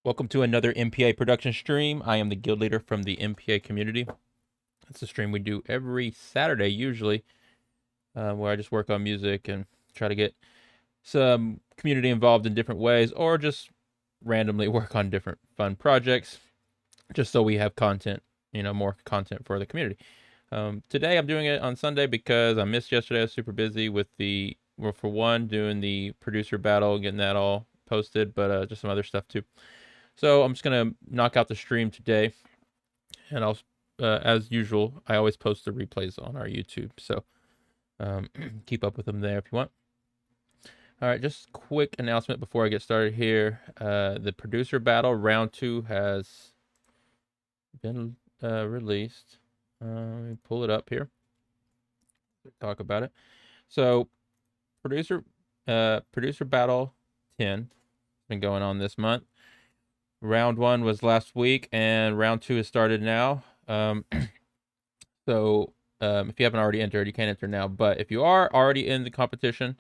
Welcome to another MPA Production stream. I am the guild leader from the MPA community. It's a stream we do every Saturday, usually, where I just work on music and try to get some community involved in different ways, or just randomly work on different fun projects, just so we have content, more content for the community. Today I'm doing it on Sunday because I missed yesterday. I was super busy with for one, doing the producer battle, getting that all posted, but just some other stuff too. So I'm just gonna knock out the stream today, and I'll, as usual, I always post the replays on our YouTube. So keep up with them there if you want. All right, just quick announcement before I get started here. The producer battle round 2 has been released. Let me pull it up here. Talk about it. So producer battle 10 has been going on this month. Round 1 was last week, and round 2 has started now. So if you haven't already entered, you can't enter now. But if you are already in the competition,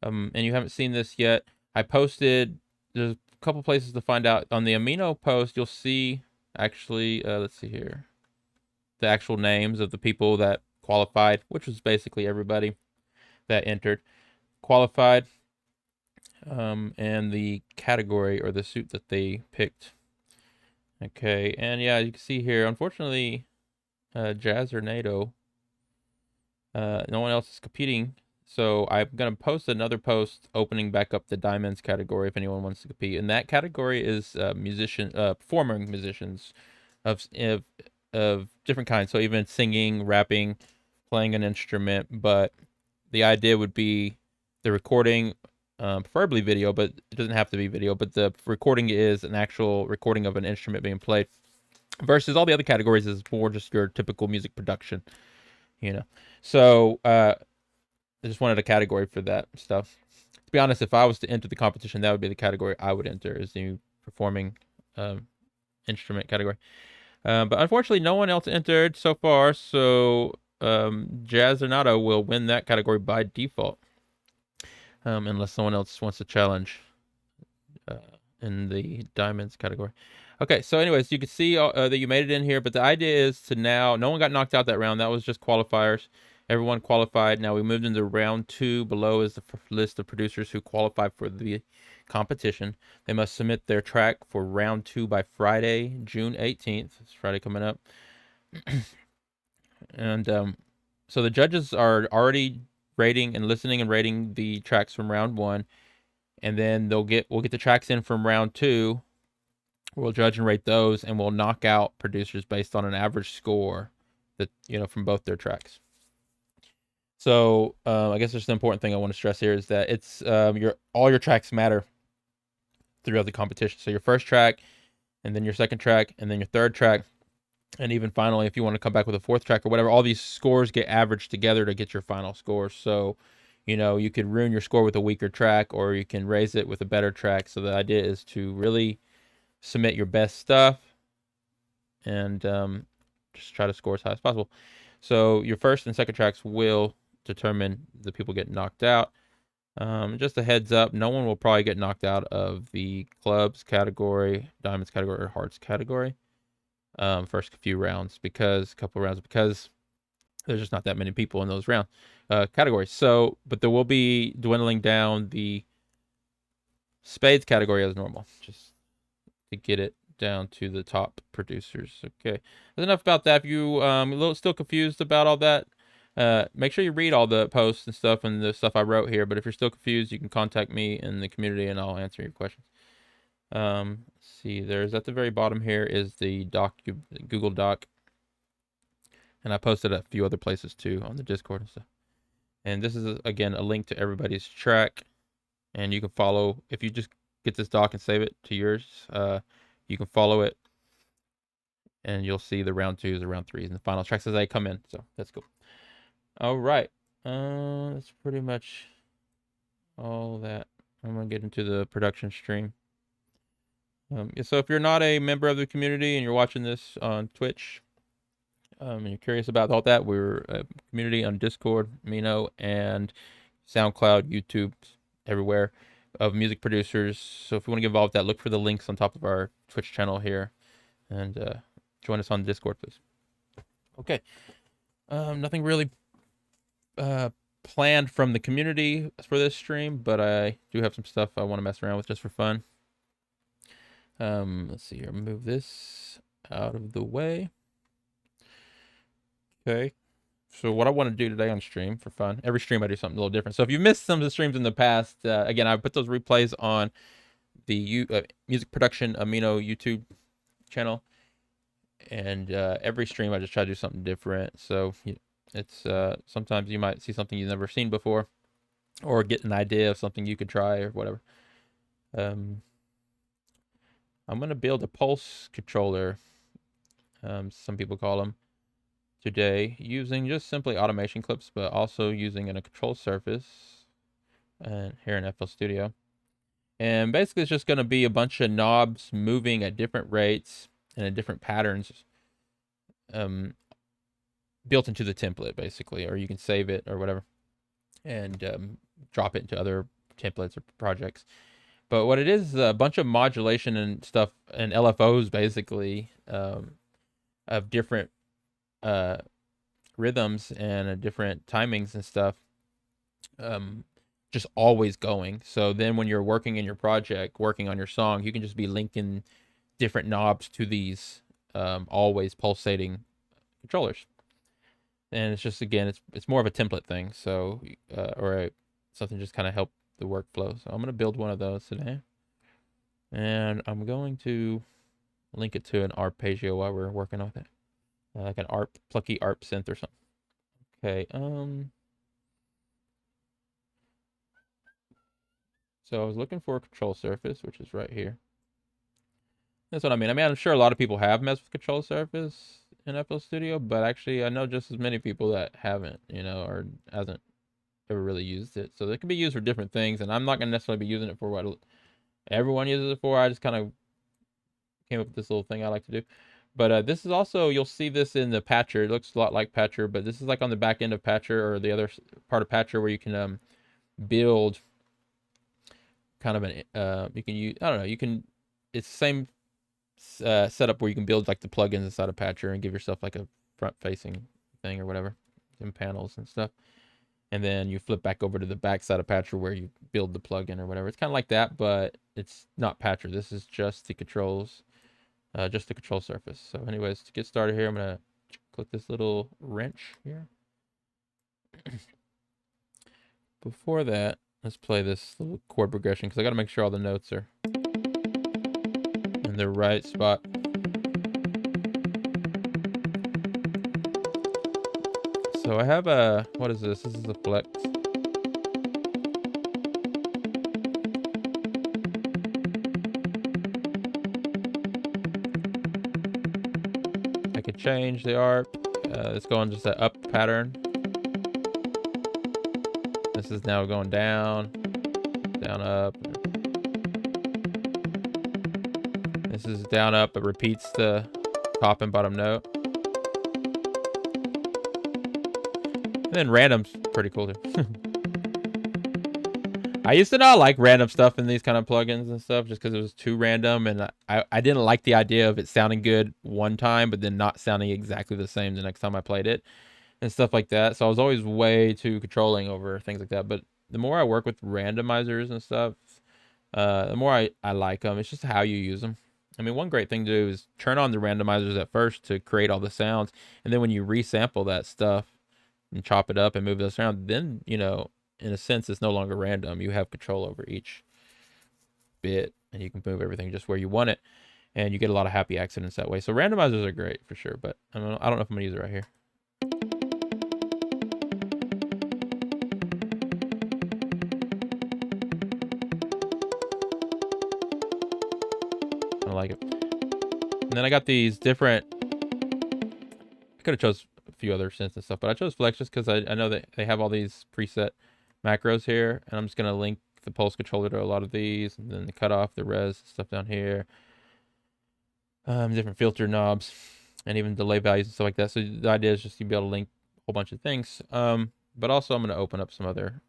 and you haven't seen this yet, I posted. There's a couple places to find out. On the Amino post, you'll see actually. Let's see here, the actual names of the people that qualified, which was basically everybody that entered, qualified. And the category or the suit that they picked. Okay, and yeah, you can see here, unfortunately, Jazz or NATO, no one else is competing, so I'm going to post another post opening back up the Diamonds category if anyone wants to compete. And that category is performing musicians of different kinds, so even singing, rapping, playing an instrument, but the idea would be the recording, preferably video, but it doesn't have to be video, but the recording is an actual recording of an instrument being played, versus all the other categories is more just your typical music production, So I just wanted a category for that stuff. To be honest, if I was to enter the competition, that would be the category I would enter, is the performing instrument category. But unfortunately, no one else entered so far, so Jazz Donato will win that category by default. Unless someone else wants to challenge in the Diamonds category. Okay, so anyways, you can see that you made it in here, but the idea is to now, no one got knocked out that round. That was just qualifiers. Everyone qualified. Now we moved into round 2. Below is the list of producers who qualified for the competition. They must submit their track for round 2 by Friday, June 18th. It's Friday coming up. And so the judges are already rating and listening and rating the tracks from round 1, and then we'll get the tracks in from round 2. We'll judge and rate those, and we'll knock out producers based on an average score that from both their tracks. So I guess there's an important thing I want to stress here is that it's all your tracks matter throughout the competition. So your first track, and then your second track, and then your third track, and even finally, if you want to come back with a fourth track or whatever, all these scores get averaged together to get your final score. So, you could ruin your score with a weaker track, or you can raise it with a better track. So the idea is to really submit your best stuff and just try to score as high as possible. So your first and second tracks will determine the people get knocked out. Just a heads up, no one will probably get knocked out of the clubs category, diamonds category, or hearts category. First couple rounds because there's just not that many people in those round categories. So, but there will be dwindling down the spades category as normal, just to get it down to the top producers. Okay, that's enough about that. If you still confused about all that, make sure you read all the posts and stuff and the stuff I wrote here. But if you're still confused, you can contact me in the community and I'll answer your questions. See, there's at the very bottom here is the Google Doc, and I posted a few other places too on the Discord and stuff. And this is again a link to everybody's track, and you can follow if you just get this doc and save it to yours. You can follow it, and you'll see the round 2s, the round 3s, and the final tracks as they come in. So that's cool. All right, that's pretty much all that. I'm gonna get into the production stream. So if you're not a member of the community and you're watching this on Twitch, and you're curious about all that, we're a community on Discord, Mino, and SoundCloud, YouTube, everywhere. of music producers. So if you want to get involved with that, look for the links on top of our Twitch channel here, and join us on Discord, please. Okay. Nothing really planned from the community for this stream, but I do have some stuff I want to mess around with just for fun. Let's see here. Move this out of the way. Okay. So what I want to do today on stream for fun, every stream I do something a little different. So if you've missed some of the streams in the past, again, I put those replays on the Music Production Amino YouTube channel. And every stream I just try to do something different. So it's sometimes you might see something you've never seen before, or get an idea of something you could try or whatever. I'm gonna build a pulse controller, some people call them, today, using just simply automation clips, but also using a control surface and here in FL Studio. And basically it's just gonna be a bunch of knobs moving at different rates and in different patterns, built into the template basically, or you can save it or whatever and drop it into other templates or projects. But what it is a bunch of modulation and stuff and LFOs basically, of different rhythms and different timings and stuff, just always going. So then when you're working in your project, working on your song, you can just be linking different knobs to these always pulsating controllers. And it's just, again, it's more of a template thing. So something just kind of help the workflow. So I'm going to build one of those today, and I'm going to link it to an arpeggio while we're working with it, like an plucky ARP synth or something. Okay. So I was looking for a control surface, which is right here. That's what I mean. I'm sure a lot of people have messed with control surface in FL Studio, but actually I know just as many people that haven't, or hasn't ever really used it. So it can be used for different things, and I'm not gonna necessarily be using it for what everyone uses it for. I just kind of came up with this little thing I like to do. But this is also, you'll see this in the Patcher. It looks a lot like Patcher, but this is like on the back end of Patcher, or the other part of Patcher, where you can build kind of an you can use, I don't know, you can, it's the same setup where you can build like the plugins inside of Patcher and give yourself like a front facing thing or whatever, and panels and stuff. And then you flip back over to the back side of Patcher where you build the plugin or whatever. It's kind of like that, but it's not Patcher. This is just the controls, just the control surface. So anyways, to get started here, I'm going to click this little wrench here. Before that, let's play this little chord progression, because I got to make sure all the notes are in the right spot. So I have a, what is this? This is a flex. I could change the ARP. It's going just an up pattern. This is now going down, down, up. This is down, up. It repeats the top and bottom note. And then random's pretty cool too. I used to not like random stuff in these kind of plugins and stuff, just because it was too random, and I didn't like the idea of it sounding good one time, but then not sounding exactly the same the next time I played it, and stuff like that. So I was always way too controlling over things like that. But the more I work with randomizers and stuff, the more I like them. It's just how you use them. I mean, one great thing to do is turn on the randomizers at first to create all the sounds, and then when you resample that stuff and chop it up and move those around, then, in a sense, it's no longer random. You have control over each bit, and you can move everything just where you want it, and you get a lot of happy accidents that way. So randomizers are great for sure, but I don't know if I'm gonna use it right here. I like it. And then I got these different, I could have chose a few other synths and stuff, but I chose Flex just because I know that they have all these preset macros here, and I'm just gonna link the pulse controller to a lot of these, and then the cutoff, the res stuff down here, different filter knobs, and even delay values and stuff like that. So the idea is just to be able to link a whole bunch of things. But also I'm gonna open up some other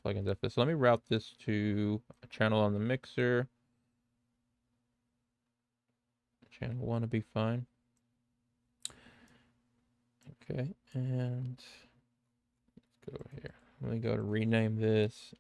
plugins after this. So let me route this to a channel on the mixer. Channel 1 will be fine. Okay, and let's go here. Let me go to rename this.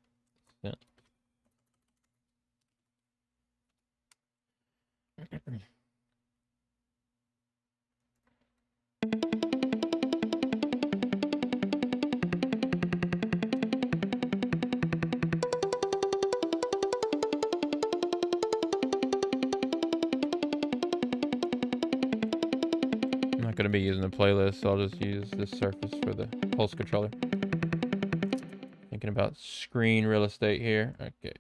I'm not going to be using the playlist, so I'll just use this surface for the pulse controller. Thinking about screen real estate here. Okay.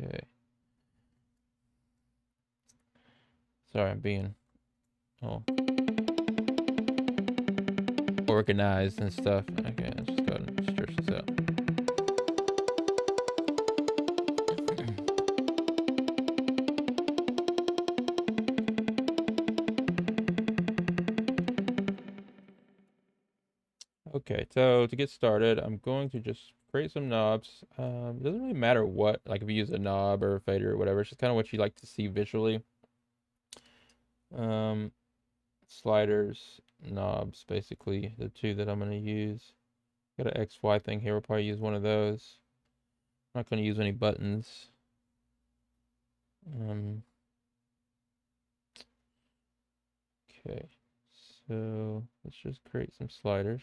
Okay. Sorry, I'm being organized and stuff. Okay, let's just go ahead and stretch this out. Okay, so to get started, I'm going to just create some knobs. It doesn't really matter what, like if you use a knob or a fader or whatever, it's just kind of what you like to see visually. Sliders, knobs, basically the two that I'm going to use. Got an XY thing here, we'll probably use one of those. I'm not going to use any buttons. Okay, so let's just create some sliders.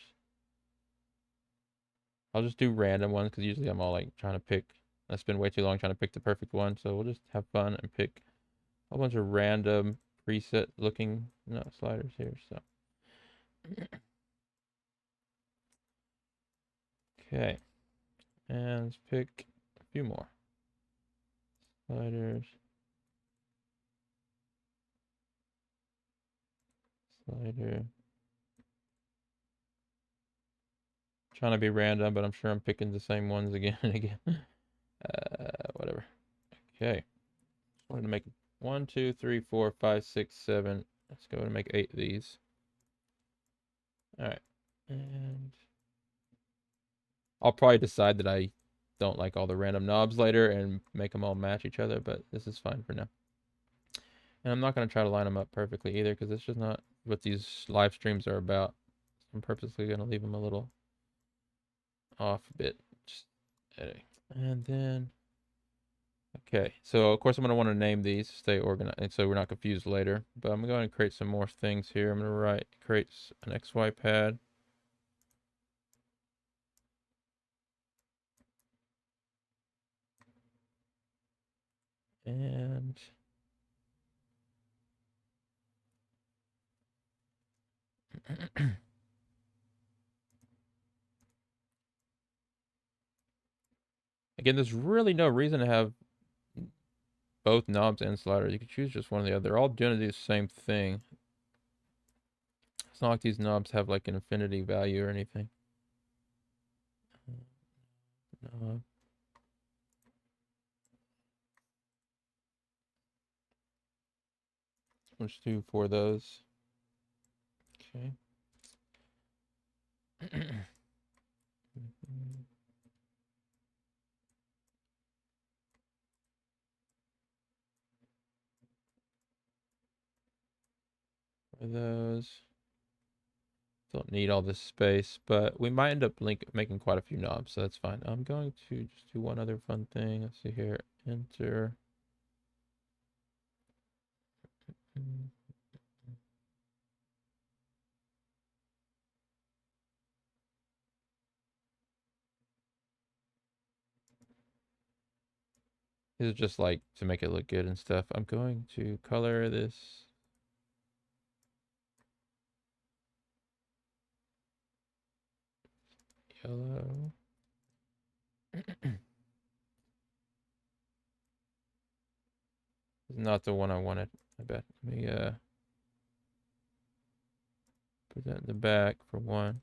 I'll just do random ones because usually I'm all like trying to pick. I spend way too long trying to pick the perfect one, so we'll just have fun and pick a bunch of random preset looking sliders here. So okay, and let's pick a few more sliders. Slider. Trying to be random, but I'm sure I'm picking the same ones again and again. Whatever. Okay. Just wanted to make 1, 2, 3, 4, 5, 6, 7. Let's go and make 8 of these. All right. And I'll probably decide that I don't like all the random knobs later and make them all match each other, but this is fine for now. And I'm not going to try to line them up perfectly either because it's just not what these live streams are about. I'm purposely going to leave them a little off a bit. Just edit. And then, okay, so of course I'm going to want to name these, stay organized, so we're not confused later. But I'm going to create some more things here. I'm going to create an XY pad. And again, there's really no reason to have both knobs and sliders. You could choose just one or the other. They're all doing the same thing. It's not like these knobs have like an infinity value or anything. Knob. Let's do 4 of those. Okay. For those. Don't need all this space, but we might end up making quite a few knobs, so that's fine. I'm going to just do one other fun thing. Let's see here. Enter. This is just like to make it look good and stuff. I'm going to color this. Yellow. It's not the one I wanted, I bet. Let me put that in the back for one.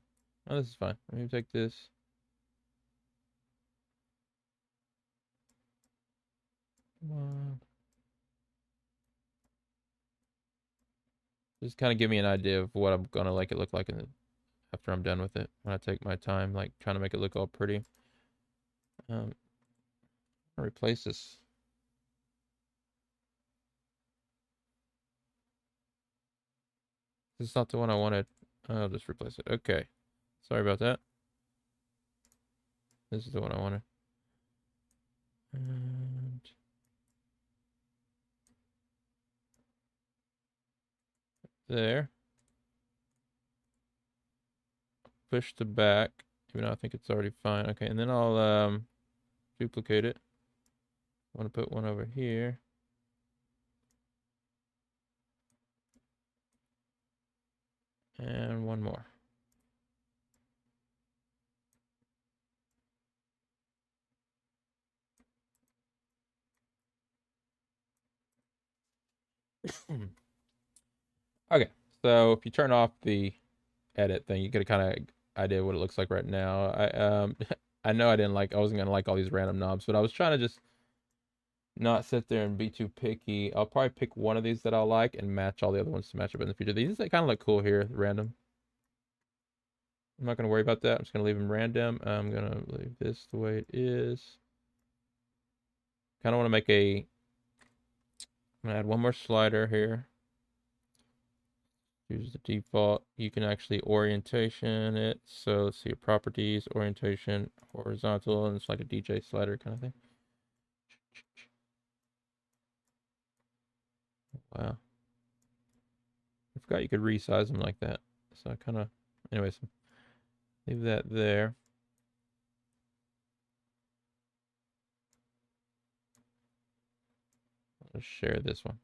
Oh, this is fine. Let me take this. Come on. Just kind of give me an idea of what I'm gonna like it look like after I'm done with it. When I take my time, like trying to make it look all pretty. I'll replace this. This is not the one I wanted. I'll just replace it. Okay. Sorry about that. This is the one I wanted. And there. Push the back, even though I think it's already fine. Okay, and then I'll duplicate it. I want to put one over here. And one more. Okay, so if you turn off the edit thing, you get a kind of idea what it looks like right now. I know I wasn't gonna like all these random knobs, but I was trying to just not sit there and be too picky. I'll probably pick one of these that I'll like and match all the other ones to match up in the future. These kind of look cool here, random. I'm not gonna worry about that. I'm just gonna leave them random. I'm gonna leave this the way it is. Kind of want to make I'm gonna add one more slider here. Use the default. You can actually orientation it. So let's see, properties, orientation, horizontal, and it's like a DJ slider kind of thing. Wow. I forgot you could resize them like that. So I kind of, anyways, leave that there. Let's share this one.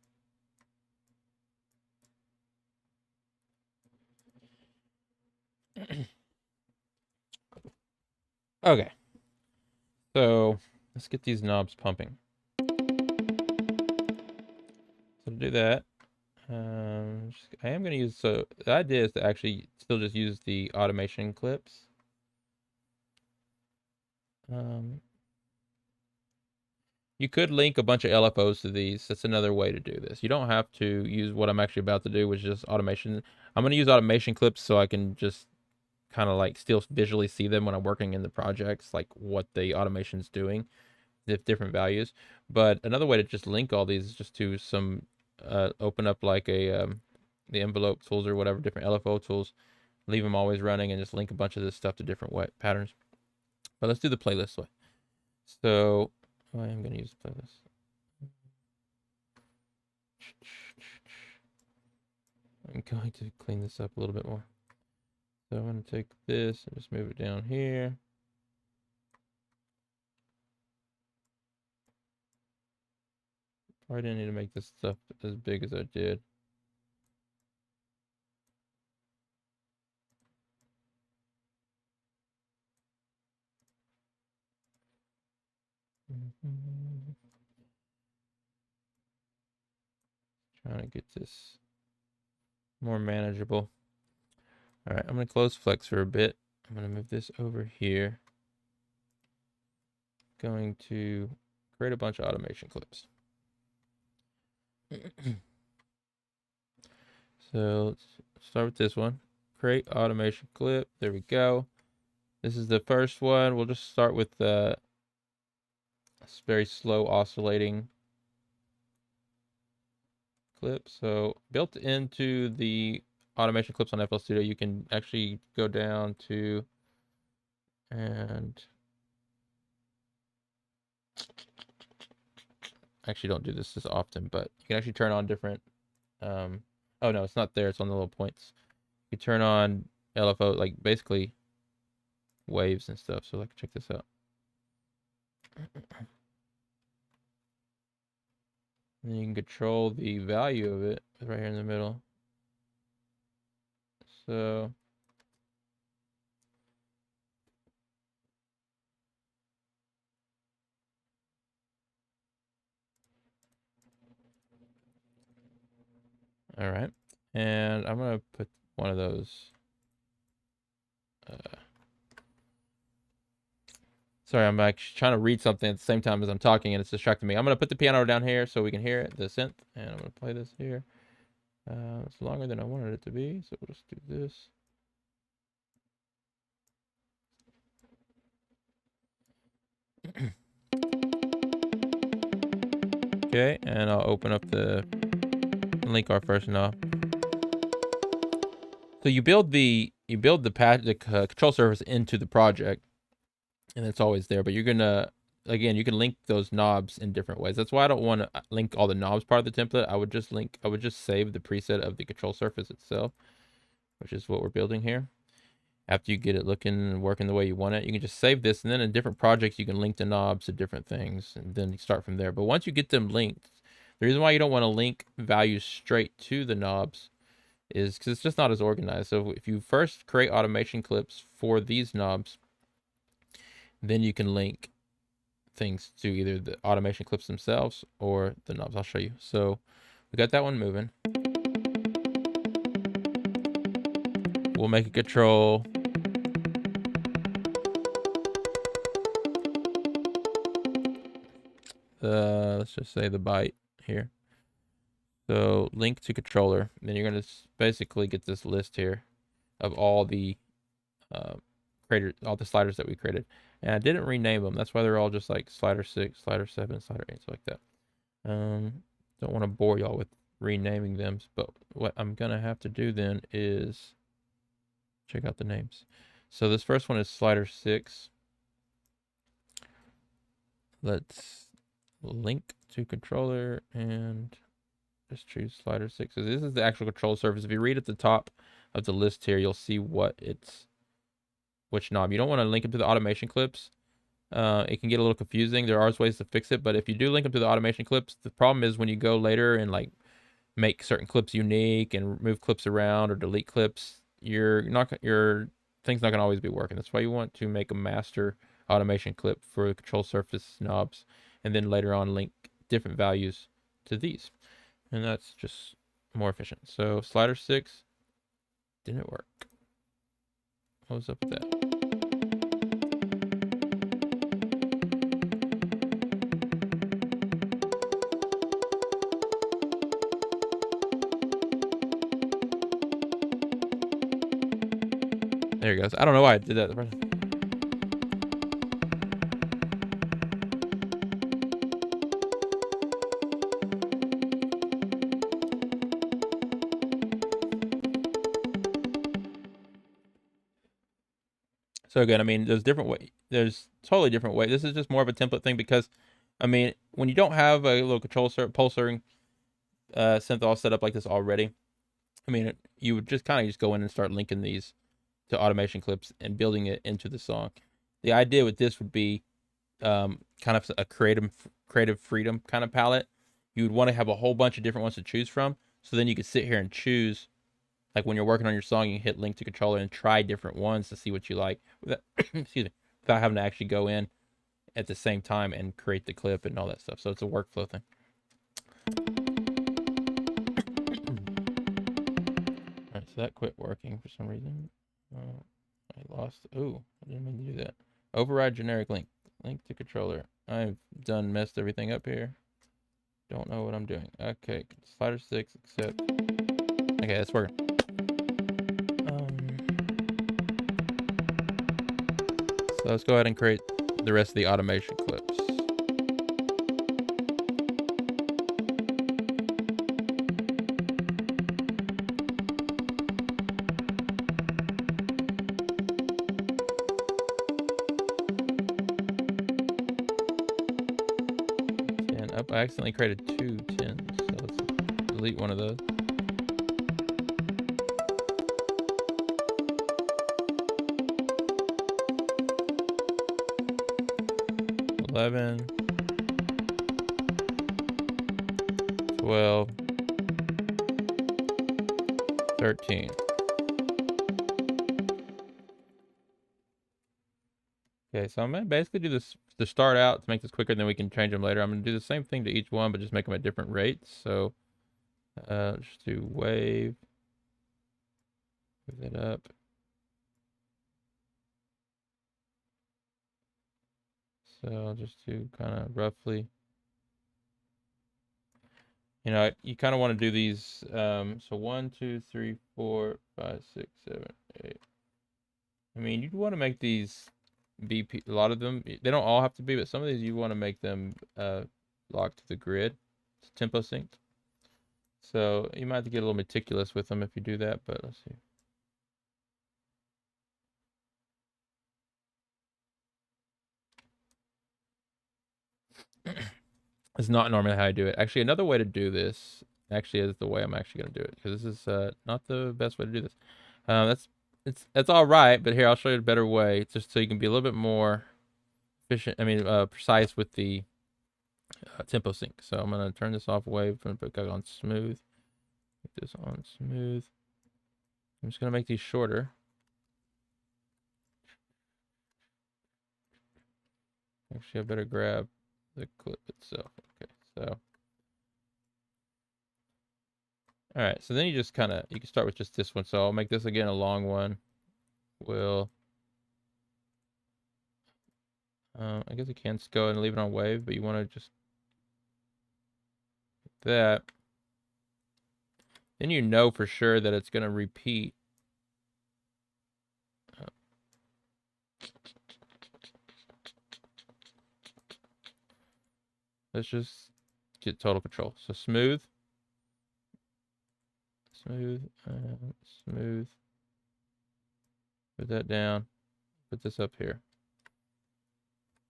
Okay. So let's get these knobs pumping. So to do that, I am going to use, so the idea is to actually still just use the automation clips. You could link a bunch of LFOs to these. That's another way to do this. You don't have to use what I'm actually about to do, which is just automation. I'm going to use automation clips so I can just kind of like still visually see them when I'm working in the projects, like what the automation's doing, if different values. But another way to just link all these is just to some, open up like the envelope tools or whatever, different LFO tools, leave them always running and just link a bunch of this stuff to different patterns. But let's do the playlist way. So I am going to use the playlist. I'm going to clean this up a little bit more. So I'm going to take this and just move it down here. Probably didn't need to make this stuff as big as I did. Trying to get this more manageable. All right, I'm going to close Flex for a bit. I'm going to move this over here. Going to create a bunch of automation clips. So let's start with this one. Create automation clip. There we go. This is the first one. We'll just start with the very slow oscillating clip. So built into the automation clips on FL Studio, you can actually go down to and actually don't do this as often, but you can actually turn on different oh no, it's not there, it's on the little points. You turn on LFO, like basically waves and stuff. So like check this out. And then you can control the value of it right here in the middle. So all right, and I'm gonna put one of those. Sorry, I'm actually trying to read something at the same time as I'm talking, and it's distracting me. I'm gonna put the piano down here so we can hear it, the synth, and I'm gonna play this here. It's longer than I wanted it to be, so we'll just do this. Okay, and I'll open up the link our first knob. So you build the control surface into the project, and it's always there. But you're gonna, again, you can link those knobs in different ways. That's why I don't want to link all the knobs part of the template. I would just save the preset of the control surface itself, which is what we're building here. After you get it looking and working the way you want it, you can just save this, and then in different projects you can link the knobs to different things, and then you start from there. But once you get them linked, the reason why you don't want to link values straight to the knobs is because it's just not as organized. So if you first create automation clips for these knobs, then you can link things to either the automation clips themselves or the knobs. I'll show you. So we got that one moving. We'll make a control. Let's just say the byte here. So link to controller. Then you're gonna basically get this list here of all the all the sliders that we created. And I didn't rename them. That's why they're all just like slider 6, slider 7, slider 8, so like that. Don't want to bore y'all with renaming them, but what I'm gonna have to do then is check out the names. So this first one is slider 6. Let's link to controller and just choose slider 6. So this is the actual control surface. If you read at the top of the list here, you'll see which knob. You don't want to link them to the automation clips. It can get a little confusing. There are ways to fix it, but if you do link them to the automation clips, the problem is when you go later and like make certain clips unique and move clips around or delete clips, your thing's not gonna always be working. That's why you want to make a master automation clip for the control surface knobs, and then later on link different values to these, and that's just more efficient. So slider 6 didn't work. What was up with that? There he goes. I don't know why I did that the first time. So again, I mean, there's different way. There's totally different way. This is just more of a template thing because, I mean, when you don't have a little control pulsing synth all set up like this already, I mean, you would just kind of just go in and start linking these to automation clips and building it into the song. The idea with this would be kind of a creative freedom kind of palette. You would want to have a whole bunch of different ones to choose from. So then you could sit here and choose, like when you're working on your song, you hit link to controller and try different ones to see what you like. Without, excuse me, without having to actually go in at the same time and create the clip and all that stuff. So it's a workflow thing. All right, so that quit working for some reason. I lost. Oh, I didn't mean to do that. Override generic link. Link to controller. I've messed everything up here. Don't know what I'm doing. Okay, slider 6, accept. Okay, that's working. So let's go ahead and create the rest of the automation clips. I accidentally created 2 10s, so let's delete one of those. 11, 12, 13. Okay, so I'm gonna basically do this to start out to make this quicker, then we can change them later. I'm gonna do the same thing to each one, but just make them at different rates. So just do wave, move that up. So I'll just do kind of roughly. You know, you kind of want to do these. So 1, 2, 3, 4, 5, 6, 7, 8. I mean, you'd want to make these BP. A lot of them, they don't all have to be, but some of these you want to make them locked to the grid. It's tempo synced. So you might have to get a little meticulous with them if you do that. But let's see. It's not normally how I do it. Actually, another way to do this actually is the way I'm actually going to do it, because this is not the best way to do this. That's all right, but here I'll show you a better way, just so you can be a little bit more efficient. I mean, precise with the tempo sync. So I'm going to turn this off wave and put it on smooth. Put this on smooth. I'm just going to make these shorter. Actually, I better grab the clip itself. Okay, so. All right, so then you just kind of, you can start with just this one. So I'll make this again a long one. I guess you can just go and leave it on wave, but you want to just that. Then you know for sure that it's going to repeat. Let's just get total control. So smooth, smooth, smooth. Put that down. Put this up here.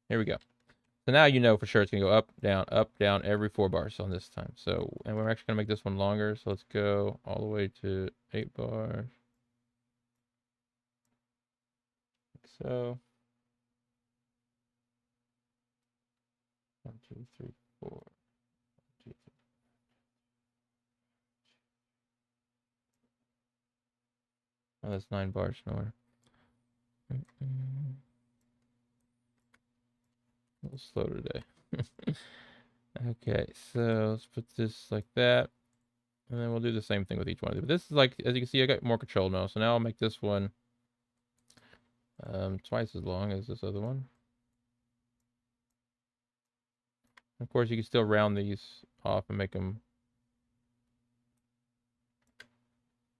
Here we go. So now you know for sure it's going to go up, down every 4 bars on this time. So, and we're actually going to make this one longer. So let's go all the way to 8 bars. Like so. 1, 2, 3, 4. 1, 2, 3. Oh, that's 9 bars nowhere. A little slow today. Okay, so let's put this like that. And then we'll do the same thing with each one of these. But this is like, as you can see, I got more control now. So now I'll make this one twice as long as this other one. Of course, you can still round these off and make them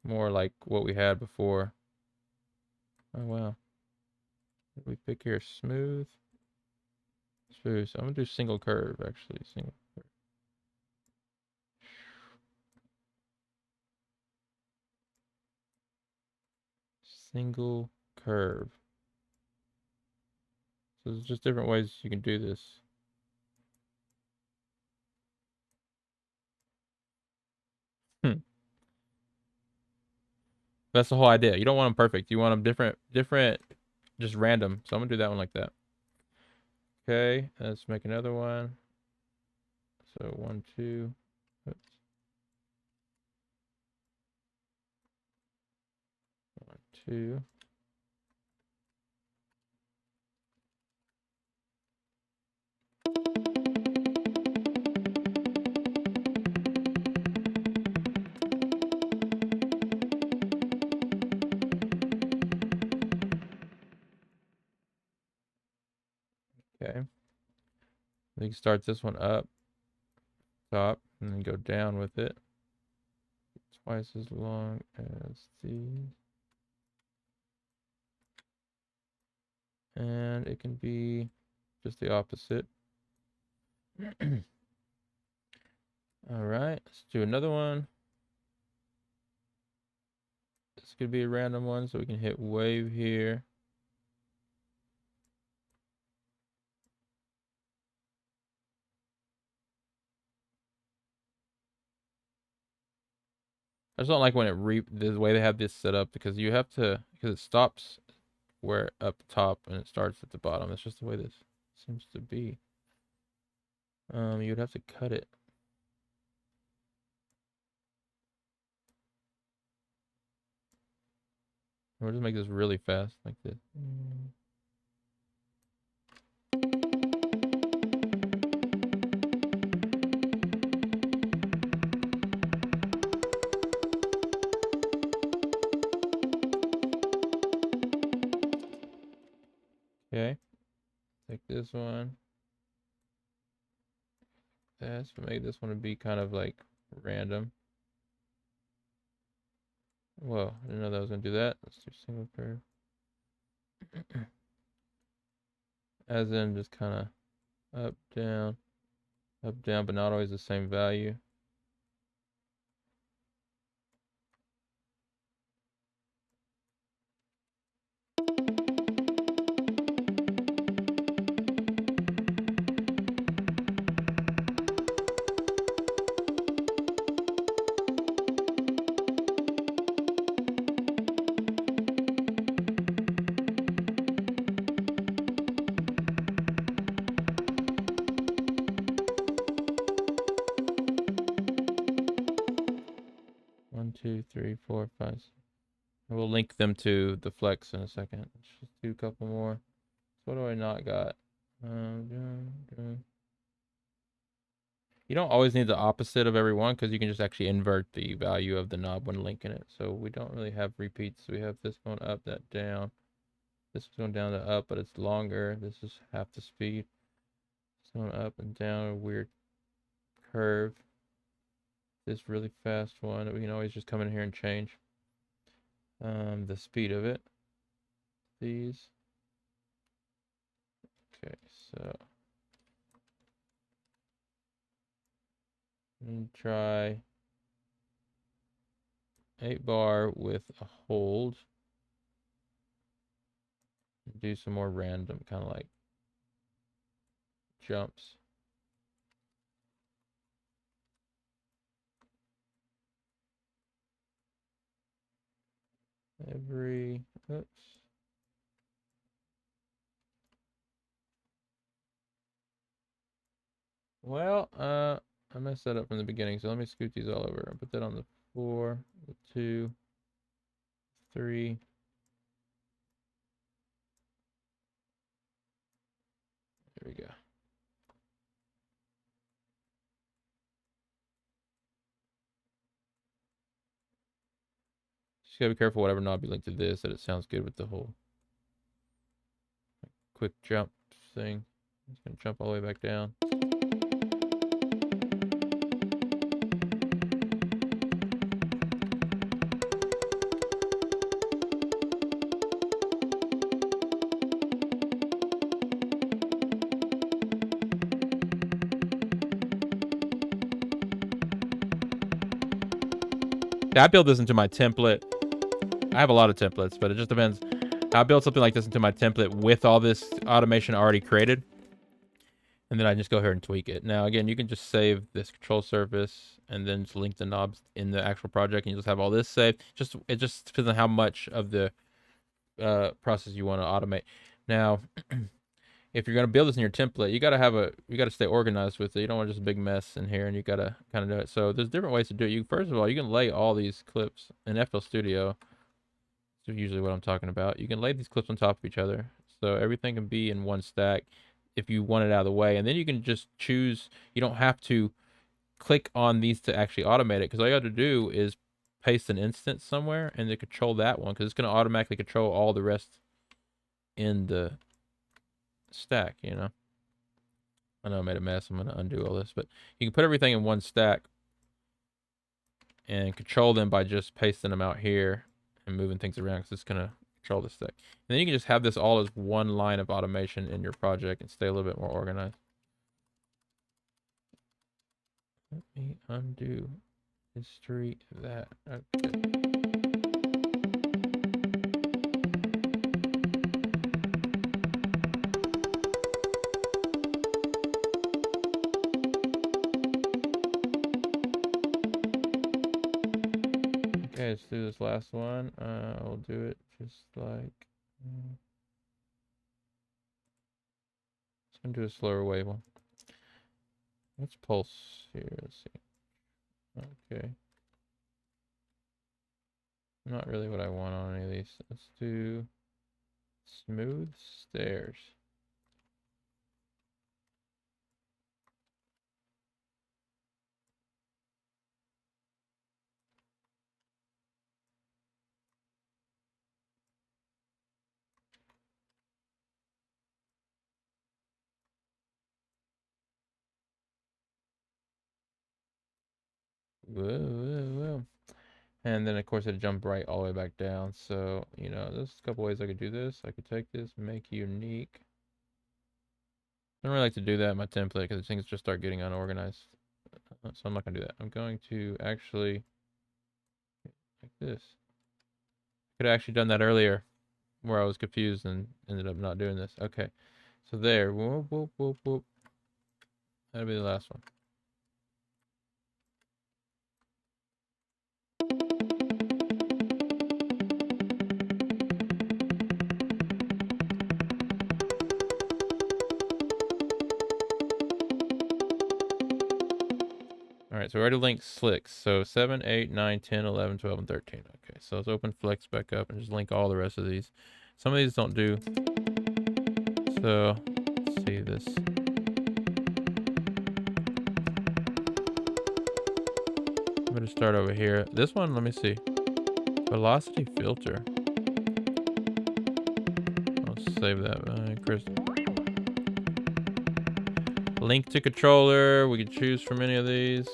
more like what we had before. Oh, wow. What did we pick here? Smooth. Smooth. So I'm going to do single curve, actually. Single curve. Single curve. So there's just different ways you can do this. That's the whole idea. You don't want them perfect. You want them different, just random. So I'm going to do that one like that. Okay, let's make another one. So 1, 2. Oops. 1, 2. Okay. You can start this one up, top, and then go down with it. Twice as long as these. And it can be just the opposite. All right, let's do another one. This could be a random one, so we can hit wave here. I just don't like when the way they have this set up, because you have to, because it stops where up top and it starts at the bottom. That's just the way this seems to be. You'd have to cut it. We'll just make this really fast, like this. Okay, take this one. That's what made this one to be kind of like random. Whoa, I didn't know that was gonna do that. Let's do single curve. As in just kind of up, down, but not always the same value. One, two, three, four, five. We'll link them to the flex in a second. Let's just do a couple more. So what do I not got? You don't always need the opposite of every one because you can just actually invert the value of the knob when linking it. So we don't really have repeats. We have this going up, that down. This is going down to up, but it's longer. This is half the speed. It's going up and down, a weird curve. This really fast one, we can always just come in here and change the speed of it. These. Okay, so try 8 bar with a hold. Do some more random kind of like jumps. Oops. Well, I messed that up from the beginning, so let me scoot these all over and put that on the 4, the 2, 3. There we go. Just gotta be careful whatever knob you link to this, that it sounds good with the whole quick jump thing. It's gonna jump all the way back down. I build this into my template. I have a lot of templates, but it just depends. I build something like this into my template with all this automation already created. And then I just go here and tweak it. Now, again, you can just save this control surface and then just link the knobs in the actual project and you just have all this saved. It just depends on how much of the process you want to automate. Now, if you're going to build this in your template, you got to stay organized with it. You don't want just a big mess in here and you got to kind of do it. So there's different ways to do it. First of all, you can lay all these clips in FL Studio. That's usually what I'm talking about. You can lay these clips on top of each other. So everything can be in one stack if you want it out of the way. And then you can just choose, you don't have to click on these to actually automate it because all you have to do is paste an instance somewhere and then control that one because it's going to automatically control all the rest in the stack, you know. I know I made a mess. I'm going to undo all this, but you can put everything in one stack and control them by just pasting them out here and moving things around because it's going to control the stack. And then you can just have this all as one line of automation in your project and stay a little bit more organized. Let me undo history of that. Okay. Okay, let's do this last one. I'll do it just like. Let's gonna do a slower wave one. Let's pulse here. Let's see. Okay. Not really what I want on any of these. Let's do smooth stairs. Whoa, whoa, whoa. And then of course it jumped right all the way back down. So, you know, there's a couple ways I could do this. I could take this, make unique. I don't really like to do that in my template because things just start getting unorganized. So I'm not gonna do that. I'm going to actually like this. Could have actually done that earlier where I was confused and ended up not doing this. Okay. So there. Whoop, whoop, whoop, whoop. That'll be the last one. All right, so we already linked slicks. So 7, 8, 9, 10, 11, 12, and 13. Okay, so let's open flex back up and just link all the rest of these. Some of these don't do. So let's see this. I'm going to start over here. This one, let me see. Velocity filter. I'll save that. Chris. Link to controller. We can choose from any of these.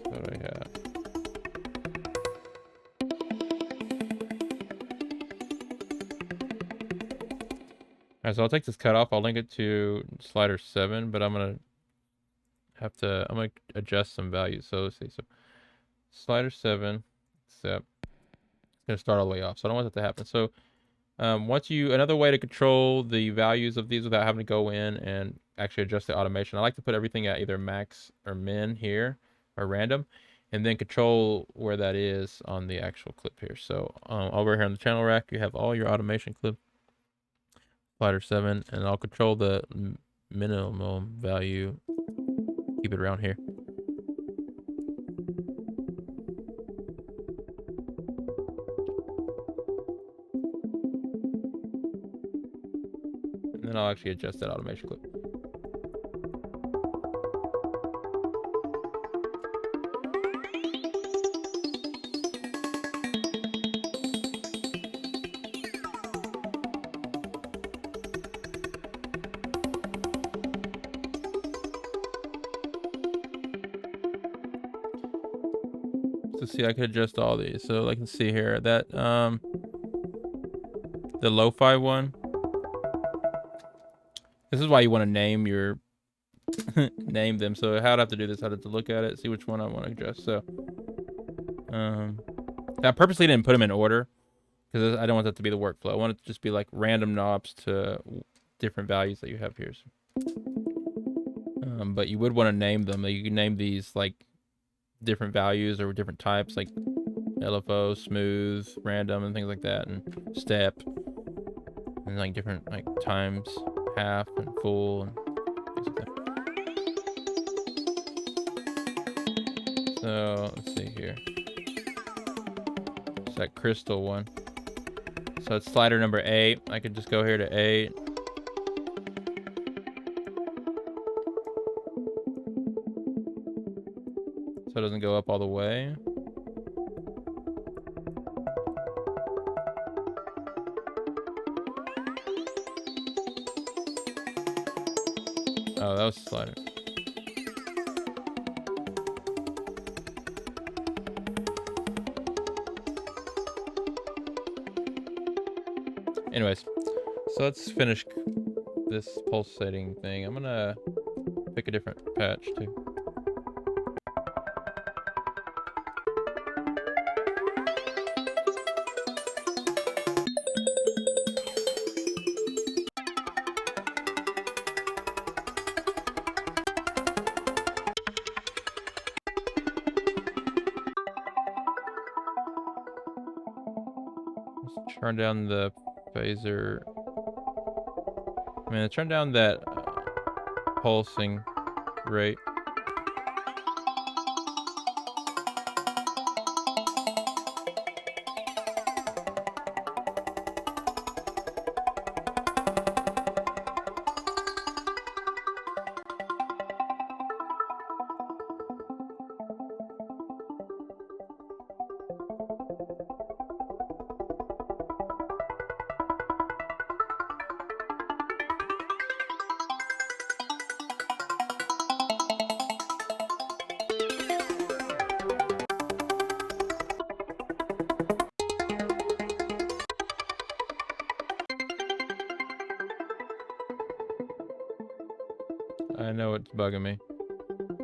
What do I have? Alright, so I'll take this cut off. I'll link it to slider 7, but I'm gonna adjust some values. So let's see. So slider 7, except it's gonna start all the way off. So I don't want that to happen. So another way to control the values of these without having to go in and actually adjust the automation. I like to put everything at either max or min here or random, and then control where that is on the actual clip here. So over here on the channel rack, you have all your automation clip, slider 7, and I'll control the minimum value. Keep it around here. And then I'll actually adjust that automation clip. So see, I could adjust all these. So I can see here that the lo-fi one. This is why you want to name your name them. So how'd I have to do this? I'd have to look at it, see which one I want to adjust. So I purposely didn't put them in order because I don't want that to be the workflow. I want it to just be like random knobs to different values that you have here. So, but you would want to name them. You can name these like different values or different types, like LFO, smooth, random, and things like that, and step, and like different like times, half, and full, and things like that. So let's see here. It's that crystal one. So it's slider number 8. I could just go here to 8. So it doesn't go up all the way. Oh, that was slider. Anyways, so let's finish this pulsating thing. I'm gonna pick a different patch too. Let's turn down the phaser. I mean, turn down that pulsing rate. I know it's bugging me.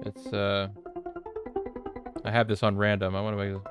It's I have this on random. I want to make this.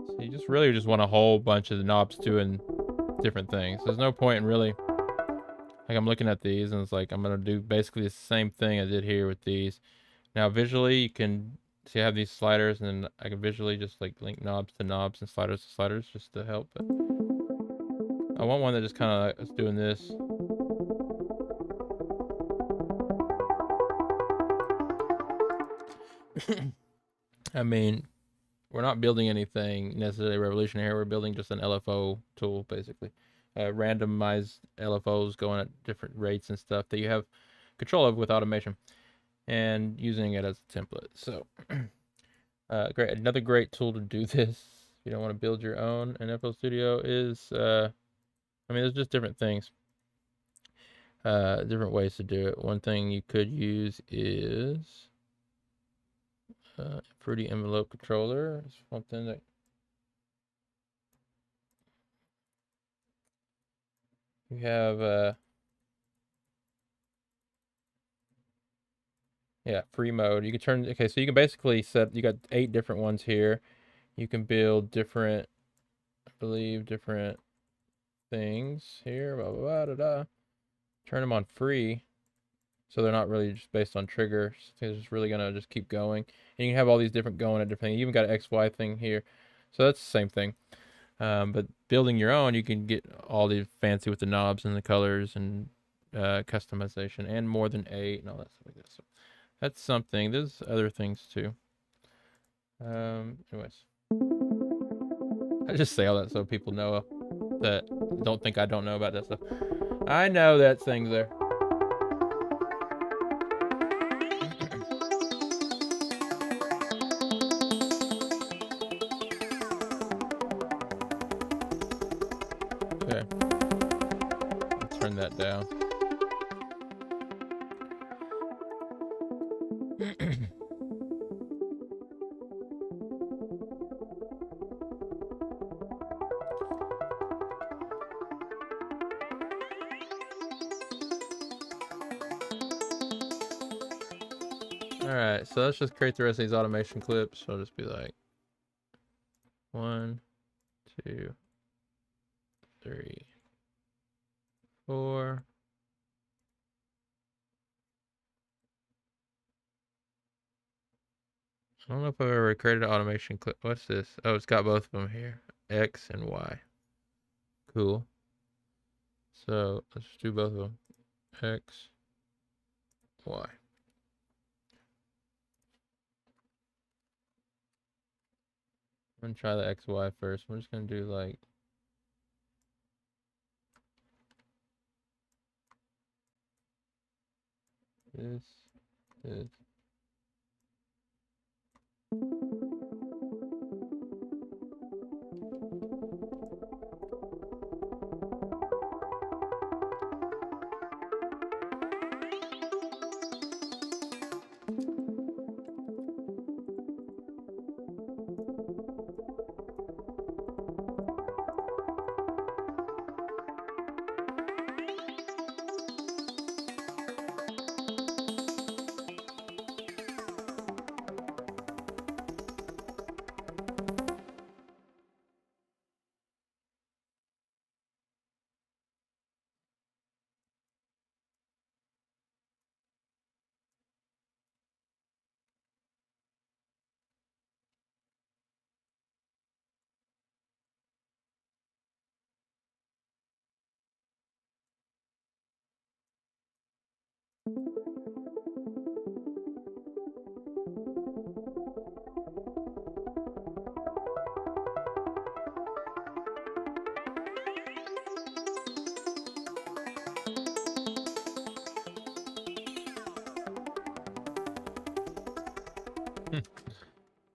So you just really just want a whole bunch of the knobs doing different things. There's no point in really, like I'm looking at these and it's like I'm gonna do basically the same thing I did here with these. Now visually you can see I have these sliders, and then I can visually just like link knobs to knobs and sliders to sliders just to help. But I want one that just kind of is doing this. I mean, we're not building anything necessarily revolutionary. We're building just an LFO tool, basically. Randomized LFOs going at different rates and stuff that you have control of with automation, and using it as a template. So, great. Another great tool to do this, if you don't want to build your own in FL Studio, is, I mean, there's just different things, different ways to do it. One thing you could use is Fruity Envelope Controller. It's something that you have, yeah, free mode. You can turn, okay, so you can basically set, you got 8 different ones here. You can build different, I believe, different things here, blah, blah, blah, da, da. Turn them on free, so they're not really just based on triggers. It's just really gonna just keep going. And you can have all these different going at different things. You even got an XY thing here. So that's the same thing. But building your own, you can get all these fancy with the knobs and the colors and customization, and more than 8 and all that stuff like that. So that's something. There's other things too. Anyways, I just say all that so people know that don't think I don't know about that stuff. I know that thing's there. Okay, I'll turn that down. Alright, so let's just create the rest of these automation clips. So I'll just be like 1, 2, 3, 4. I don't know if I've ever created an automation clip. What's this? Oh, it's got both of them here. X and Y. Cool. So let's do both of them. X, Y. I'm gonna try the X, Y first. We're just gonna do like this, this.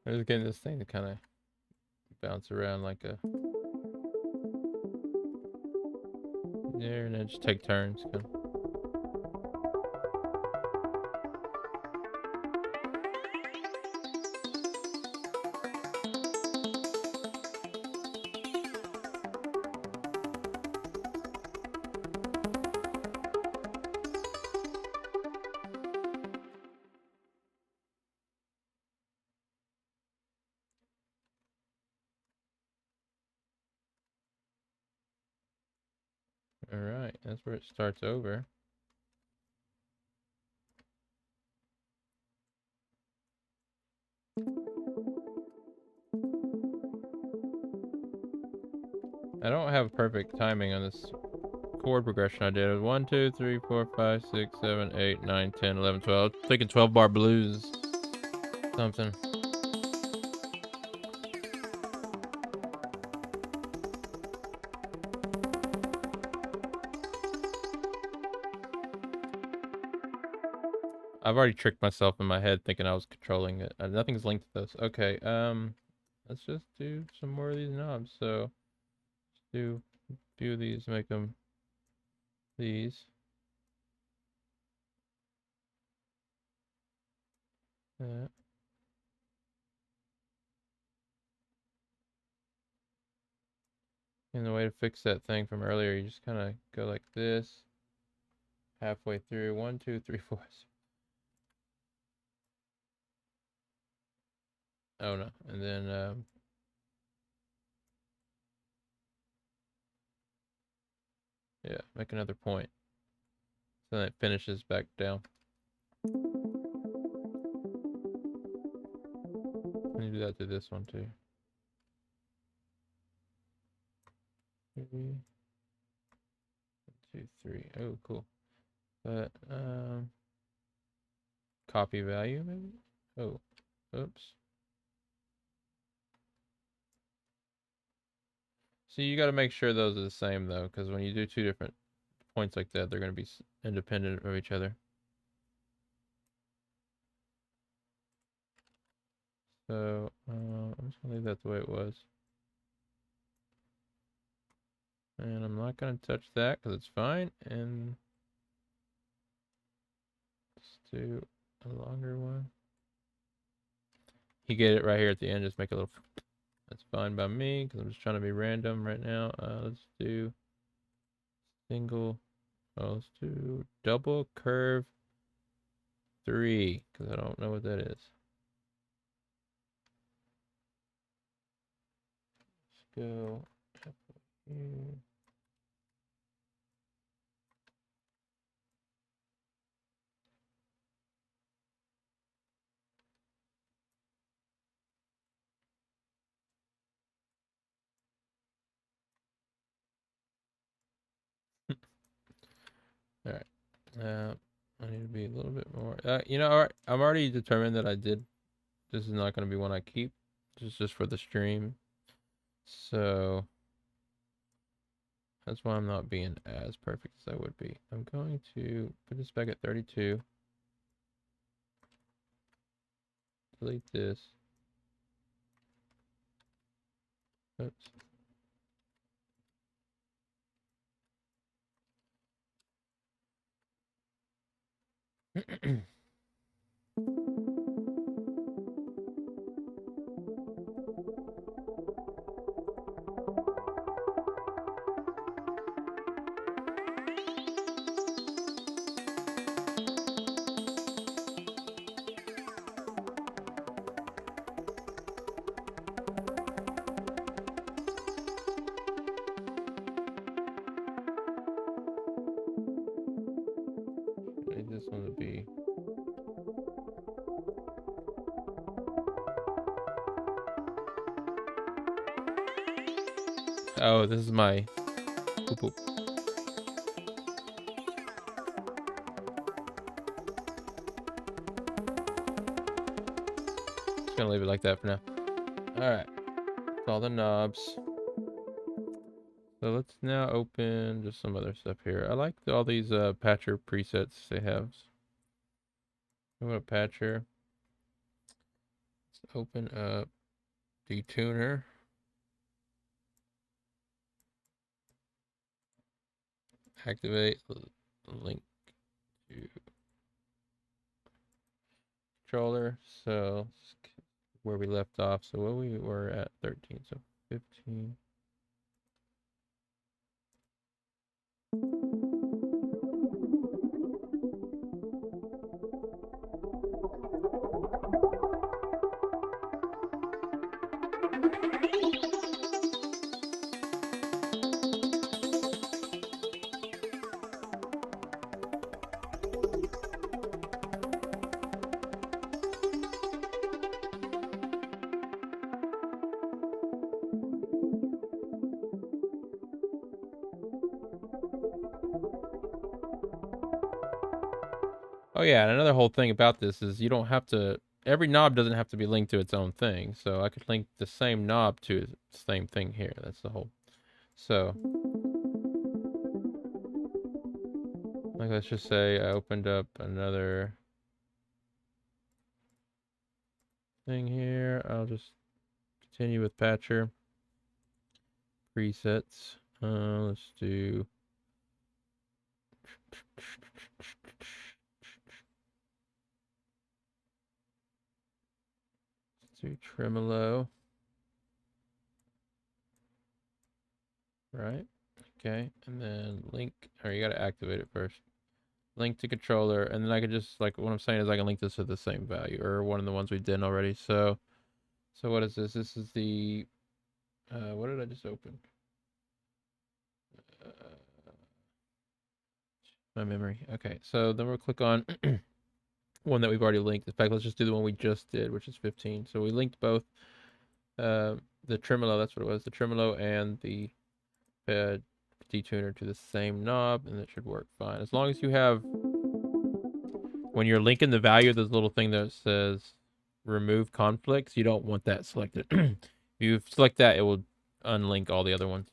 I'm just getting this thing to kind of bounce around like a there, and then just take turns. Kinda. All right, that's where it starts over. I don't have perfect timing on this chord progression I did. It was 1, 2, 3, 4, 5, 6, 7, 8, 9, 10, 11, 12. I was thinking 12 bar blues. Something. I've already tricked myself in my head thinking I was controlling it. Nothing's linked to this. Okay, let's just do some more of these knobs. So, let's do a few of these, make them these. That. And the way to fix that thing from earlier, you just kind of go like this, halfway through. 1, 2, 3, 4. Oh no, and then yeah, make another point. So then it finishes back down. Let me do that to this one too. 3, 1, 2, 3. Oh, cool. But copy value maybe. Oh, oops. So you got to make sure those are the same though, because when you do two different points like that, they're going to be independent of each other. So I'm just going to leave that the way it was. And I'm not going to touch that because it's fine. And let's do a longer one. You get it right here at the end. Just make a little. That's fine by me because I'm just trying to be random right now. Let's do single. Oh, let's do double curve 3 because I don't know what that is. Let's go here. I need to be a little bit more. You know, all right, I'm already determined that this is not going to be one I keep. This is just for the stream. So that's why I'm not being as perfect as I would be. I'm going to put this back at 32. Delete this. Oops. I need this one to be. Oh, this is my poop poop. Just gonna leave it like that for now. Alright. That's all the knobs. So let's now open just some other stuff here. I like all these patcher presets they have. Open up patcher. Let's open up detuner. Activate link to controller. So where we left off. So what we were at 13. So 15. Oh yeah, and another whole thing about this is you don't have to, every knob doesn't have to be linked to its own thing. So I could link the same knob to the same thing here. That's the whole. So, like let's just say I opened up another thing here. I'll just continue with patcher presets. Let's do tremolo. Right. Okay. And then link, or you got to activate it first. Link to controller. And then I could just, like, what I'm saying is I can link this to the same value or one of the ones we did already. So what is this? This is the, what did I just open? My memory. Okay. So then we'll click on one that we've already linked. In fact, let's just do the one we just did, which is 15. So we linked both the tremolo, that's what it was, the tremolo and the detuner to the same knob, and it should work fine. As long as you have, when you're linking the value, there's a little thing that says remove conflicts. You don't want that selected. If you select that, it will unlink all the other ones.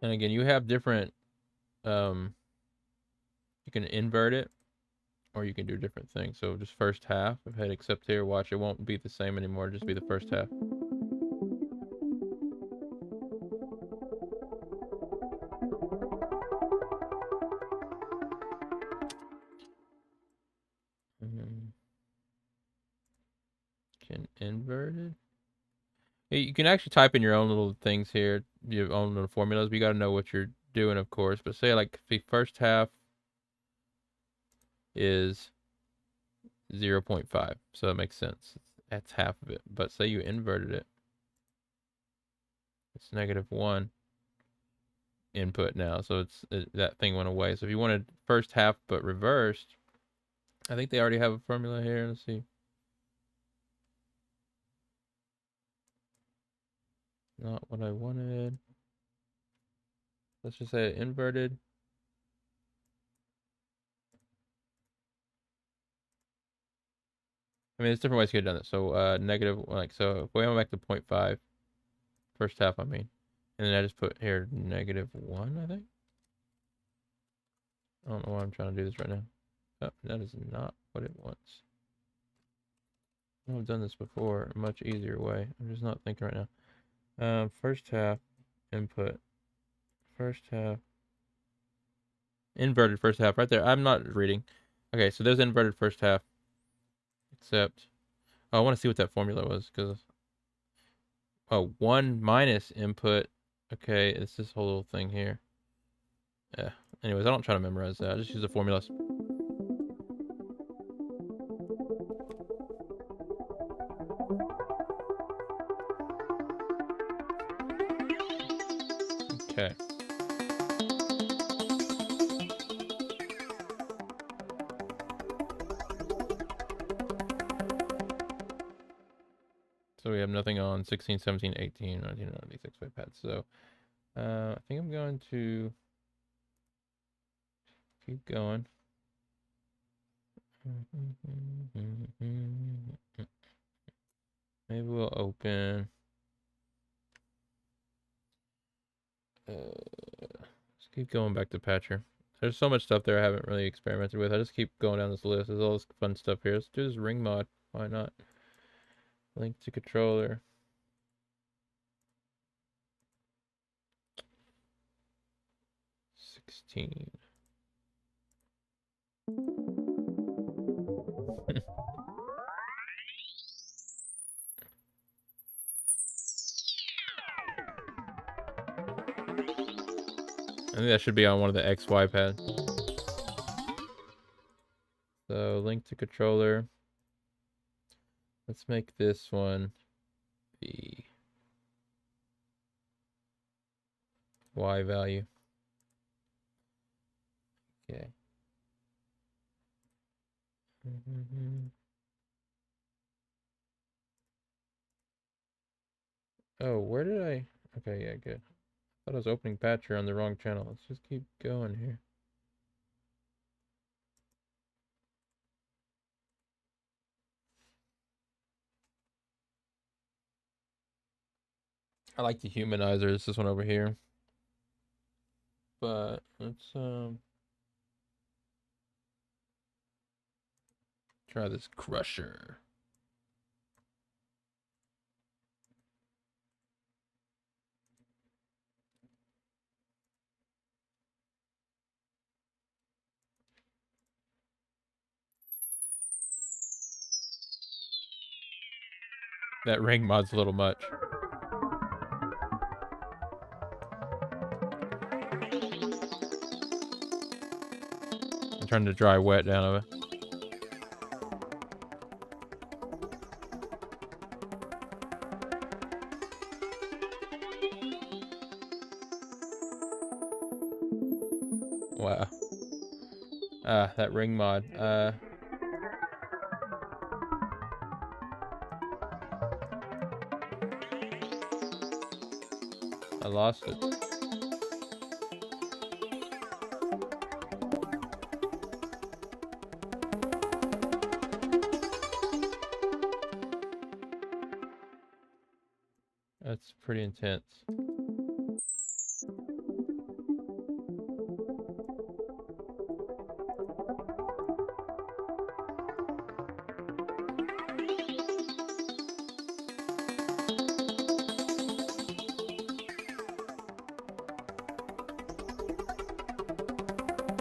And again, you have different, you can invert it, or you can do different things. So just first half, if I hit accept here, watch, it won't be the same anymore, just be the first half. Can invert it. You can actually type in your own little things here, your own little formulas, but you got to know what you're doing, of course. But say like the first half is 0.5, so it makes sense. That's half of it. But say you inverted it, it's -1. input now, so that thing went away. So if you wanted first half but reversed, I think they already have a formula here. Let's see. Not what I wanted. Let's just say inverted. I mean, there's different ways to get done this. So negative, like, so if we went back to 0.5, first half, I mean, and then I just put here -1, I think. I don't know why I'm trying to do this right now. Oh, that is not what it wants. I've done this before, a much easier way. I'm just not thinking right now. First half, input, first half, inverted first half, right there. I'm not reading. Okay, so there's inverted first half, except, oh, I want to see what that formula was, because, oh, 1 minus input. Okay, it's this whole little thing here. Yeah. Anyways, I don't try to memorize that. I just use the formulas. Okay. So we have nothing on 16, 17, 18, 19, none of these X-Way pads. So I think I'm going to keep going. Maybe we'll open. Let's keep going back to Patcher. There's so much stuff there I haven't really experimented with. I just keep going down this list. There's all this fun stuff here. Let's do this ring mod. Why not? Link to controller. $16. I think that should be on one of the XY pads. So link to controller. Let's make this one the Y value. Okay. Oh, where did I? Okay, yeah, good. I thought I was opening Patcher on the wrong channel. Let's just keep going here. I like the humanizer. It's this one over here. But let's try this crusher. That ring mod's a little much. I'm trying to dry wet down of it. Wow. That ring mod. I lost it. That's pretty intense.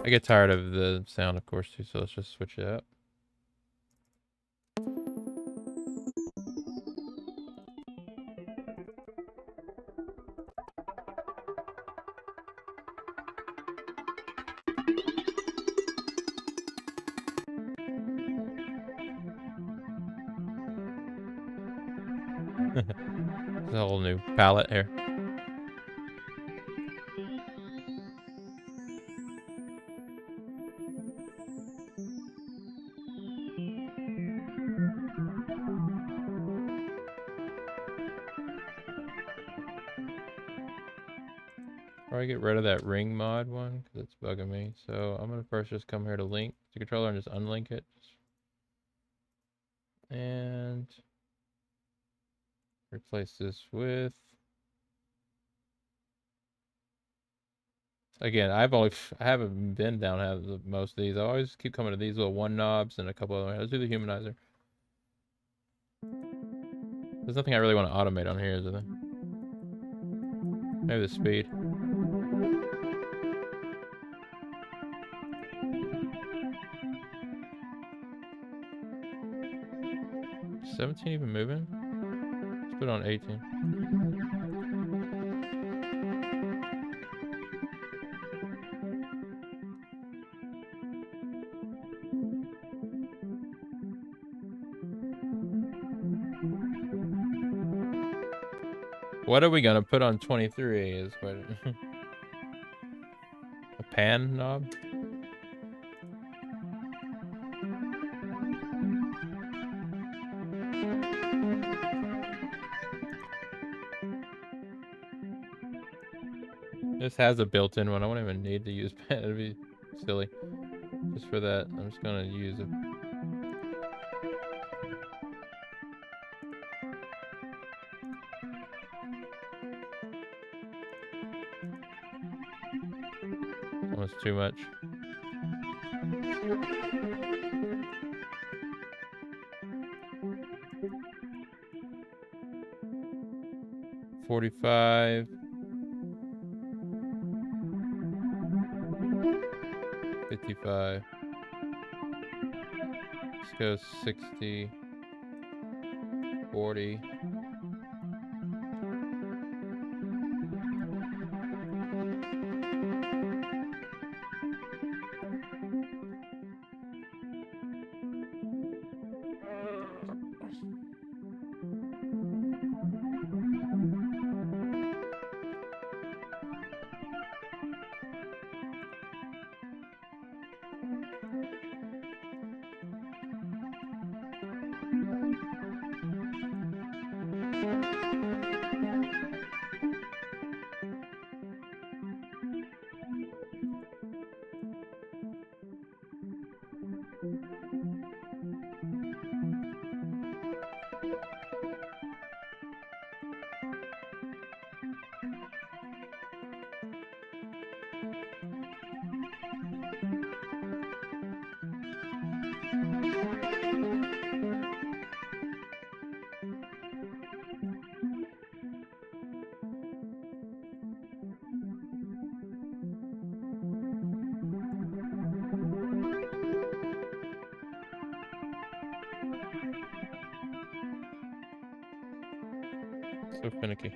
I get tired of the sound, of course, too, so let's just switch it up. It's a whole new palette here. Probably get rid of that ring mod one because it's bugging me. So I'm gonna first just come here to link the controller and just unlink it. And replace this with, again, I haven't been down have most of these. I always keep coming to these little one knobs and a couple other. Let's do the humanizer. There's nothing I really want to automate on here, is there? Maybe the speed. Is 17 even moving? Let's put it on 18. What are we gonna put on 23 is what a pan knob? This has a built-in one. I won't even need to use pan. It'd be silly. Just for that, I'm just gonna use it. Almost too much. $45. 55. Let's go 60. 40. So finicky.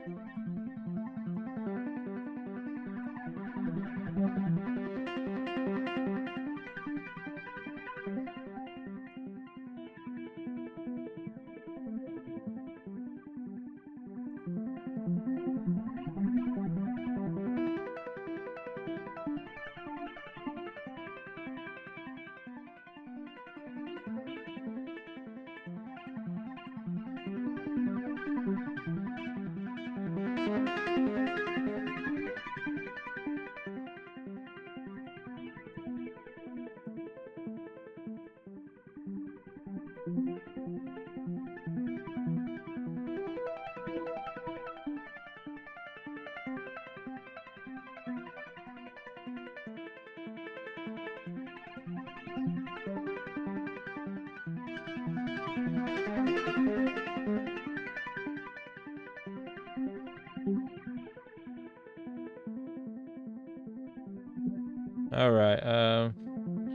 All right.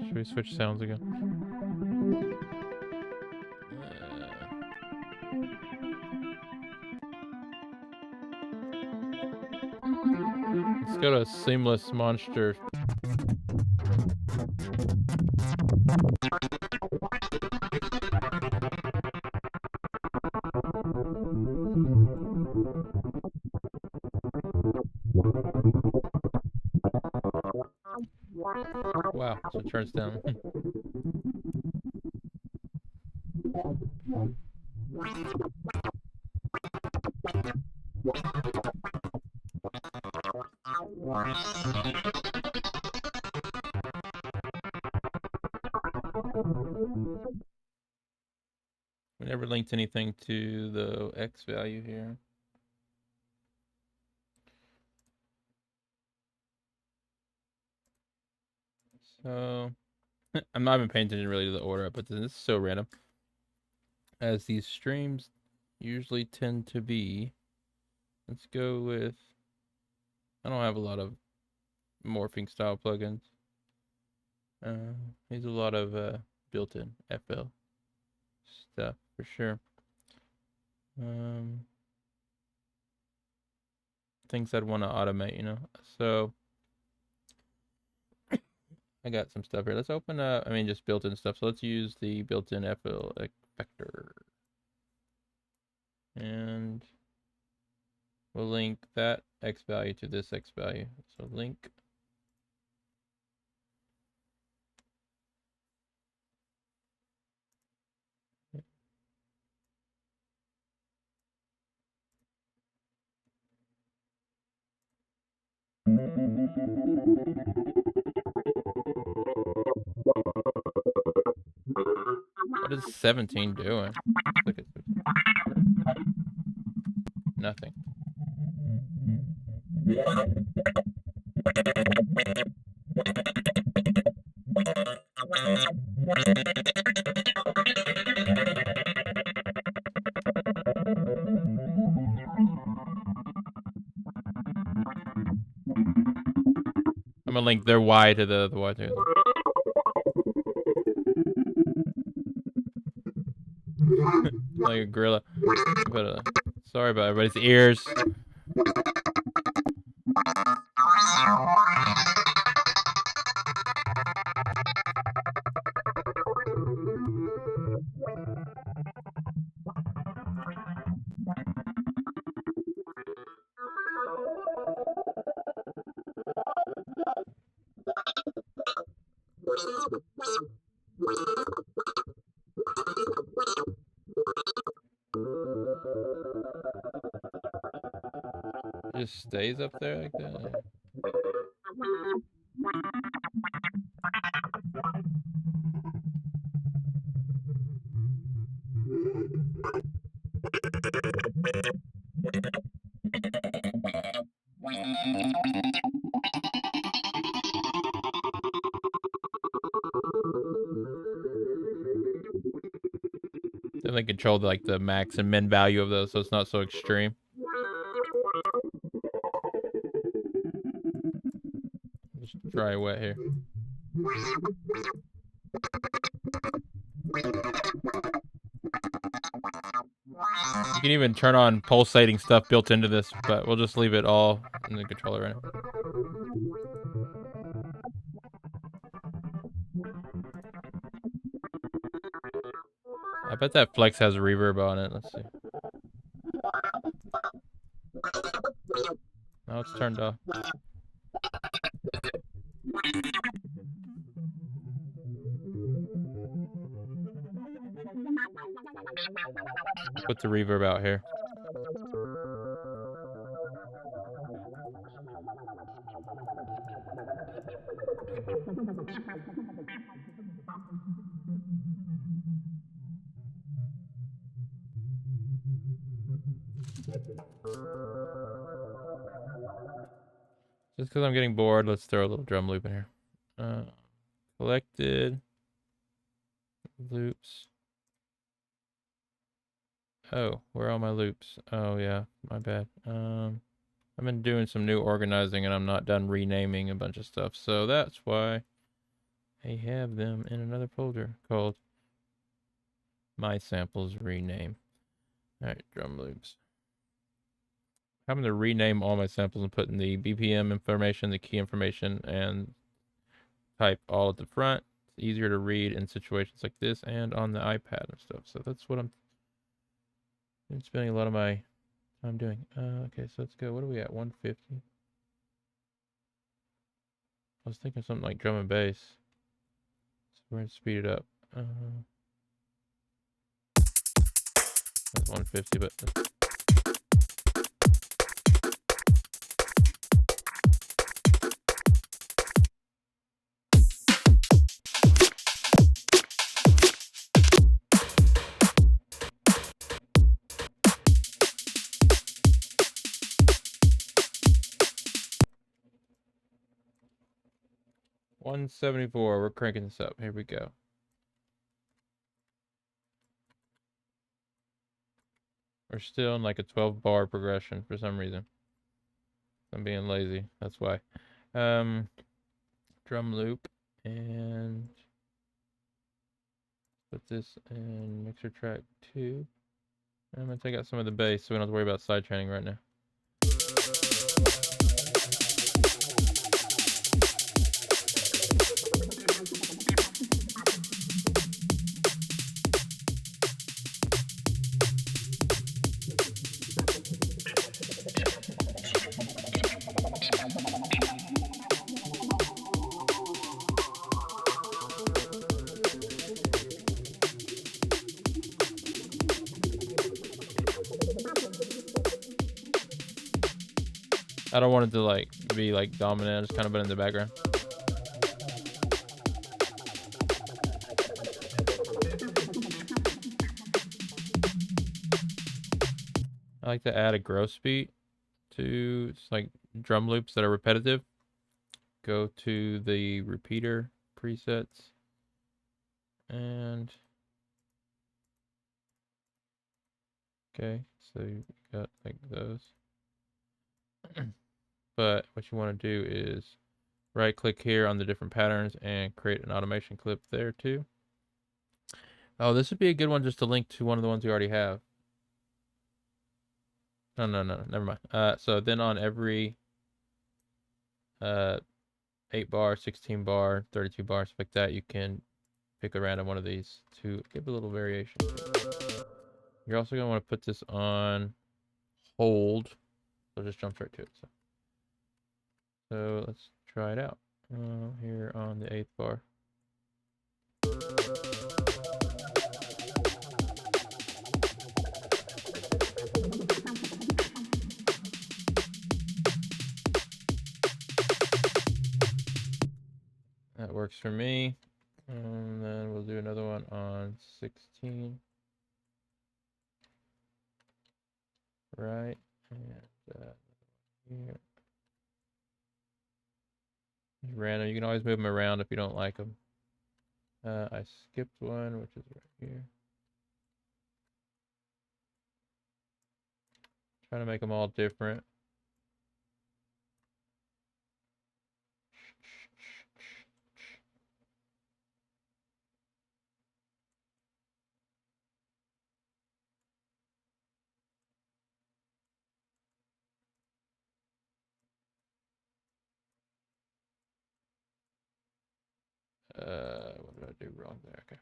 Should we switch sounds again? Let's go to Seamless Monster. Wow, so it turns down. We never linked anything to the X value here. So I'm not even paying attention really to the order, but this is so random. As these streams usually tend to be. Let's go with, I don't have a lot of morphing style plugins. There's a lot of built-in FL stuff for sure. Things I'd want to automate, you know. So I got some stuff here. Let's open up, just built-in stuff. So let's use the built-in FL vector. And we'll link that X value to this X value. So link. What is 17 doing? Look at this. Nothing. I'm gonna link their Y to the Y to like a gorilla. But sorry about everybody's ears. It just stays up there like that. Then they control like the max and min value of those, so it's not so extreme. Just dry wet here. You can even turn on pulsating stuff built into this, but we'll just leave it all in the controller right now. I bet that flex has a reverb on it. Let's see. Now it's turned off. Put the reverb out here. Just because I'm getting bored, let's throw a little drum loop in here. Collected loops. Oh, where are all my loops? Oh yeah, my bad. I've been doing some new organizing and I'm not done renaming a bunch of stuff, so that's why I have them in another folder called My Samples Rename. Alright, drum loops. I'm going to rename all my samples and put in the BPM information, the key information, and type all at the front. It's easier to read in situations like this and on the iPad and stuff. So that's what I'm spending a lot of my time doing. Okay, so let's go. What are we at? 150. I was thinking something like drum and bass. So we're going to speed it up. That's 150, but... 174. We're cranking this up. Here we go. We're still in like a 12 bar progression for some reason. I'm being lazy. That's why. Drum loop and put this in mixer track 2. I'm gonna take out some of the bass so we don't have to worry about side chaining right now. I don't want it to like be like dominant. I just kind of put it in the background. I like to add a gross beat to like drum loops that are repetitive. Go to the repeater presets and okay, so you got like those. But what you want to do is right click here on the different patterns and create an automation clip there too. Oh, this would be a good one just to link to one of the ones we already have. No, never mind. So then on every 8 bar, 16 bar, 32 bar, stuff like that, you can pick a random one of these to give a little variation. You're also going to want to put this on hold. So just jump right to it. So let's try it out here on the 8th bar. That works for me. And then we'll do another one on 16. Right. And here. Just random. You can always move them around if you don't like them. I skipped one, which is right here. Trying to make them all different. What did I do wrong there? Okay.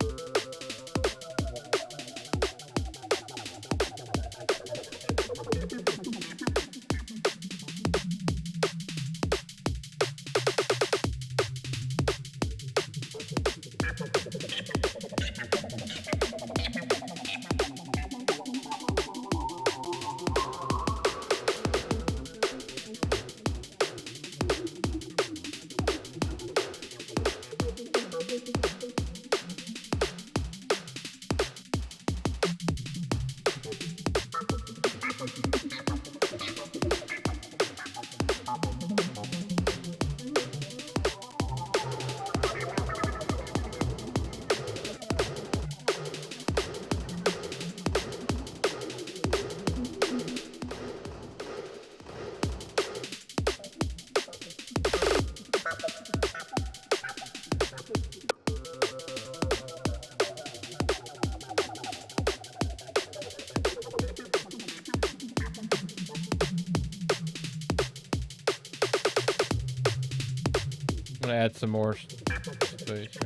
I'm gonna add some more space.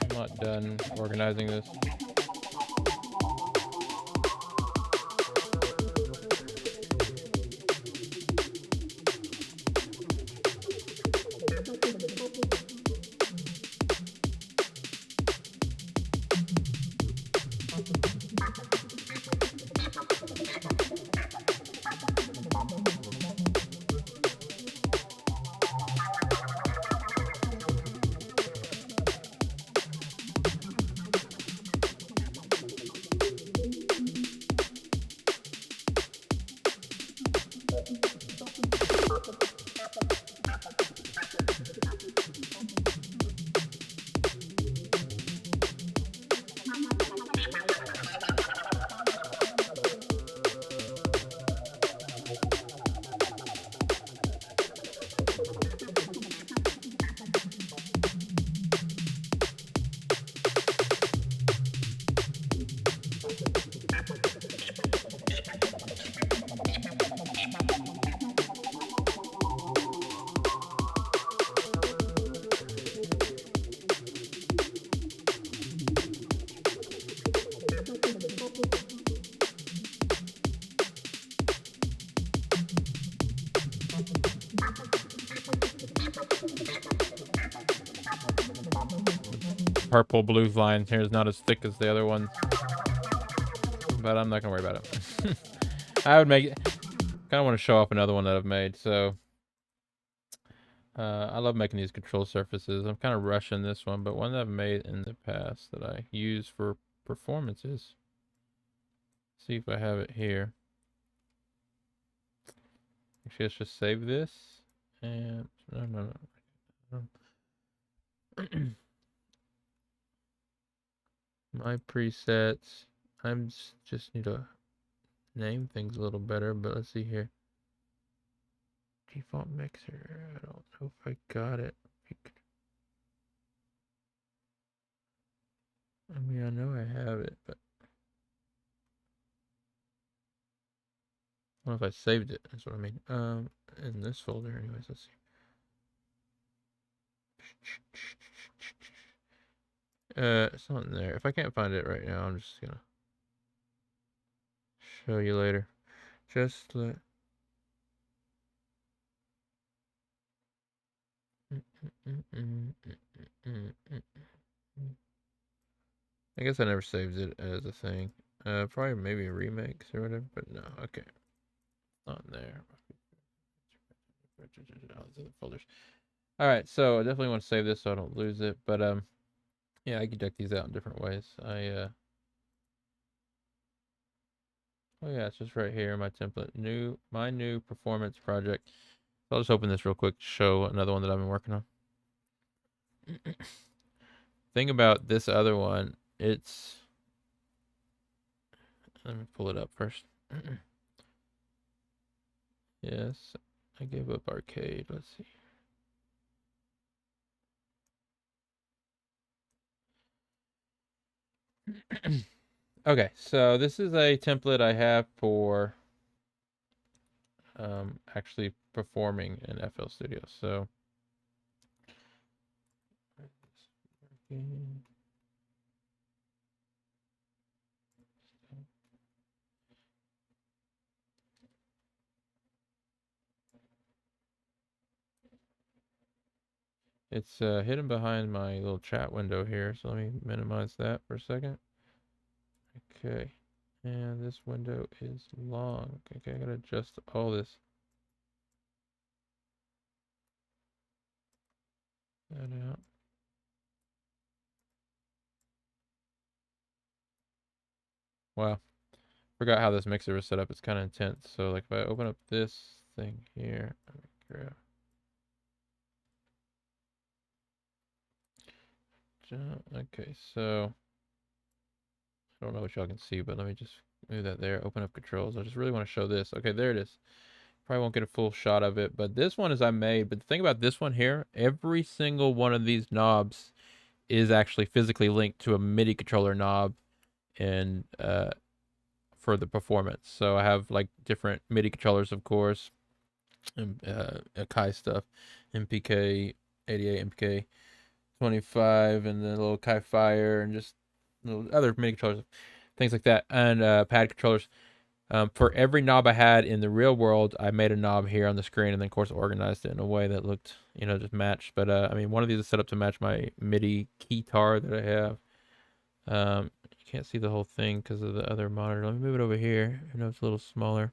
I'm not done organizing this. purple blue line here is not as thick as the other ones, but I'm not gonna worry about it. I would make it. Kind of want to show off another one that I've made, so I love making these control surfaces. I'm kind of rushing this one, but one that I've made in the past that I use for performances. See if I have it here. Actually, let's just save this. And no. My presets. I'm just need to name things a little better, but let's see here. Default mixer. I don't know if I got it. I mean, I know I have it, but I don't know if I saved it. That's what I mean. In this folder, anyways. Let's see. It's not in there. If I can't find it right now, I'm just gonna show you later. Just let. I guess I never saved it as a thing. Probably maybe a remix or whatever, but no. Okay, not in there. Folders. All right, so I definitely want to save this so I don't lose it. But yeah, I can deck these out in different ways. Oh yeah, it's just right here, my template. My new performance project. So I'll just open this real quick to show another one that I've been working on. Thing about this other one, it's. Let me pull it up first. Yes, I gave up arcade. Let's see. Okay, so this is a template I have for actually performing in FL Studio. So it's hidden behind my little chat window here. So let me minimize that for a second. Okay, and this window is long. Okay, I gotta adjust all this. That out. Wow, forgot how this mixer was set up. It's kind of intense. So like if I open up this thing here, let me grab. Okay, so I don't know what y'all can see, but let me just move that there. Open up controls. I just really want to show this. Okay, there it is. Probably won't get a full shot of it, but this one is I made. But the thing about this one here, every single one of these knobs is actually physically linked to a MIDI controller knob and for the performance. So I have like different MIDI controllers, of course, and Kai stuff, MPK 88, MPK 25, and then a little Kai Fire, and just little other MIDI controllers, things like that, and pad controllers. For every knob I had in the real world, I made a knob here on the screen, and then of course organized it in a way that looked, just matched. But I mean, one of these is set up to match my MIDI keytar that I have. You can't see the whole thing because of the other monitor. Let me move it over here. I know it's a little smaller.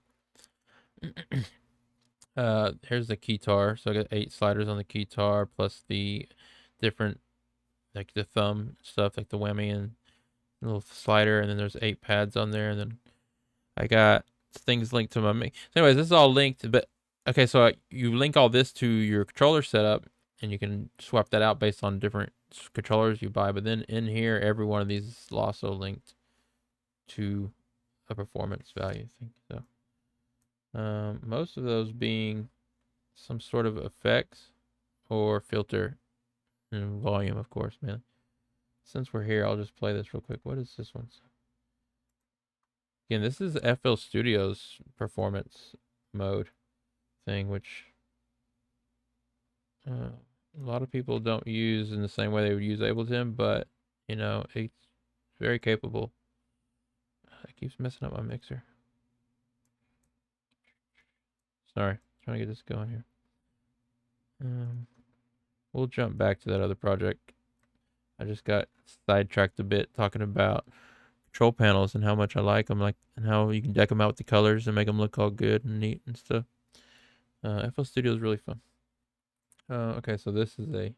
Here's the keytar. So I got 8 sliders on the keytar plus the different, like the thumb stuff, like the whammy and little slider, and then there's 8 pads on there, and then I got things linked to my mix. So anyways, this is all linked, but okay, so you link all this to your controller setup, and you can swap that out based on different controllers you buy. But then in here, every one of these is also linked to a performance value thing. So most of those being some sort of effects or filter and volume, of course, man. Since we're here, I'll just play this real quick. What is this one? Again, this is FL Studio's performance mode thing, which a lot of people don't use in the same way they would use Ableton, but it's very capable. It keeps messing up my mixer. Sorry, trying to get this going here. We'll jump back to that other project. I just got sidetracked a bit talking about control panels and how much I like them, and how you can deck them out with the colors and make them look all good and neat and stuff. FL Studio is really fun. Okay, so this is a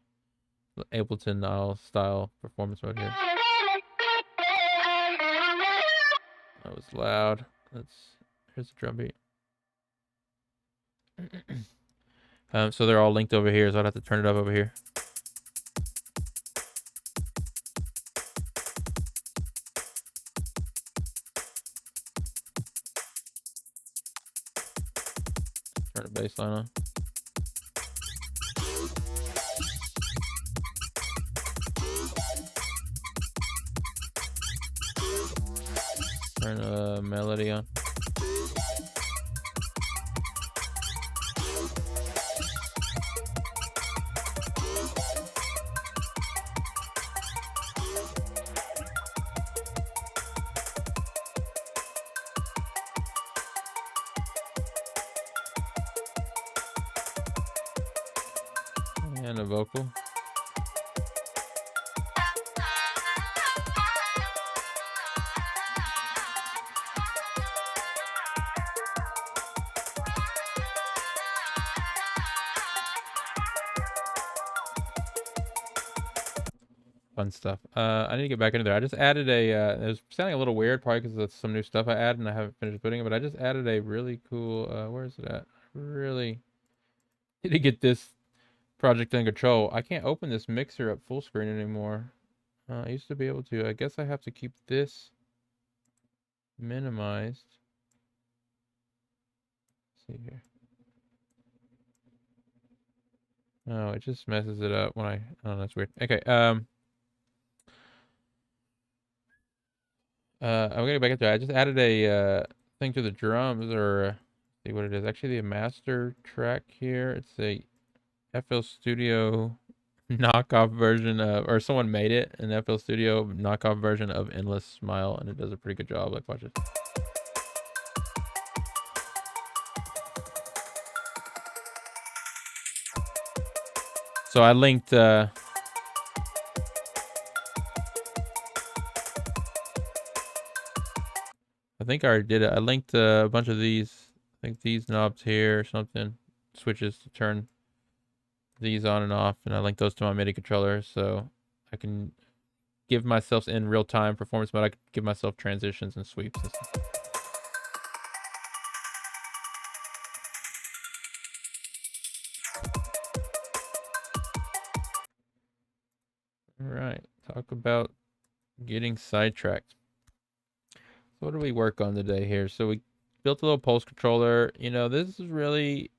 Ableton style performance mode here. That was loud. Here's the drum beat. So they're all linked over here, so I'd have to turn it up over here. Turn the bass line on. Turn the melody on. And a vocal. Fun stuff. I need to get back into there. I just added it was sounding a little weird, probably because that's some new stuff I added and I haven't finished putting it, but I just added a really cool, where is it at? Really need to get this project under control. I can't open this mixer up full screen anymore. I used to be able to. I guess I have to keep this minimized. Let's see here. Oh, it just messes it up when oh, that's weird. Okay, I'm gonna get back into it. I just added a thing to the drums, or see what it is. Actually, the master track here. It's a FL Studio knockoff version of, or someone made it, an FL Studio knockoff version of Endless Smile, and it does a pretty good job. Like, watch it. So I linked. I think I already did it. I linked a bunch of these. I think these knobs here or something. Switches to turn these on and off, and I linked those to my MIDI controller, so I can give myself in real time performance mode. I can give myself transitions and sweeps and stuff. All right, talk about getting sidetracked. So what do we work on today here? So we built a little pulse controller. You know, this is really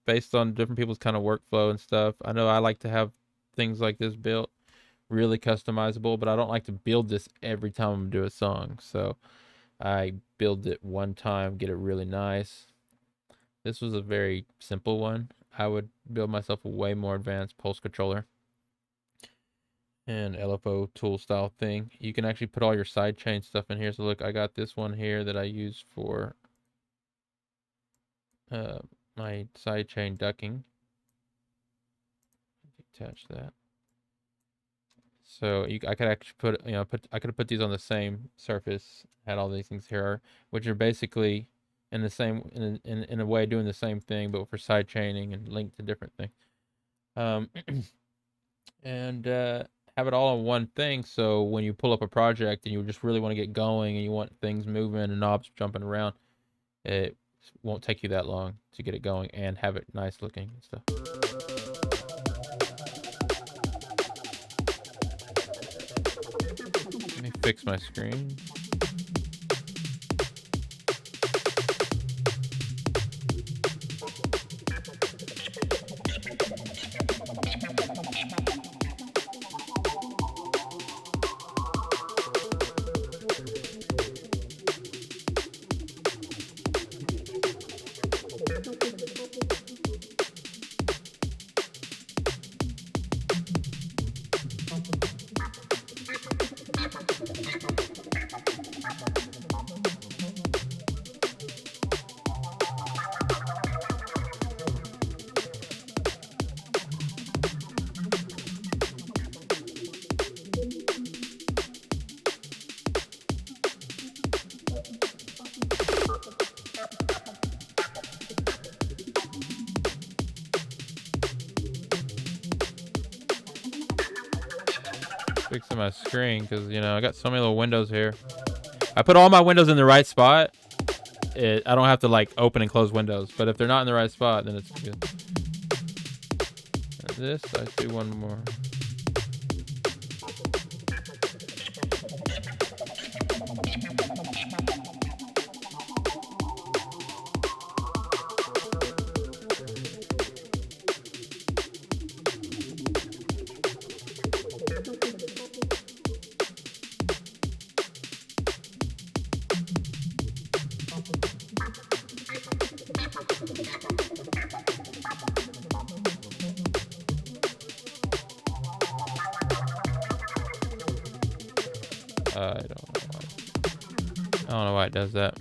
based on different people's kind of workflow and stuff. I know I like to have things like this built really customizable, but I don't like to build this every time I do a song. So I build it one time, get it really nice. This was a very simple one. I would build myself a way more advanced pulse controller and LFO tool style thing. You can actually put all your sidechain stuff in here. So look, I got this one here that I use for my sidechain ducking. Detach that. So I could actually put, I could have put these on the same surface. Had all these things here, which are basically in the same, in a way doing the same thing, but for side chaining and linked to different things. And have it all on one thing. So when you pull up a project and you just really want to get going and you want things moving and knobs jumping around, it won't take you that long to get it going and have it nice looking and stuff. Let me fix my screen. Fixing my screen because, you know, I got so many little windows here. I put all my windows in the right spot. I don't have to like open and close windows, but if they're not in the right spot, then it's good. And this, I do one more. I don't know why it does that.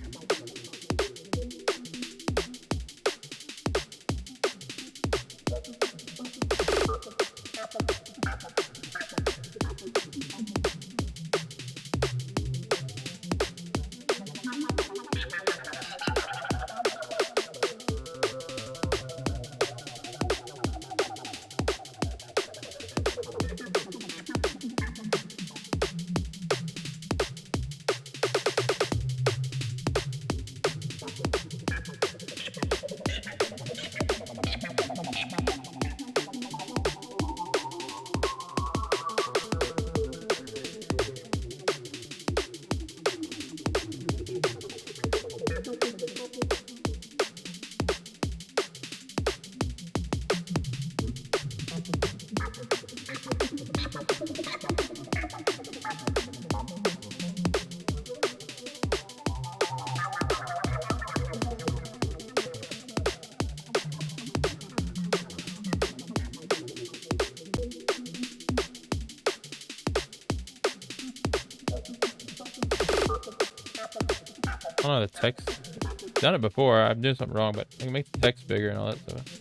I don't know the text. I've done it before. I'm doing something wrong, but I can make the text bigger and all that stuff.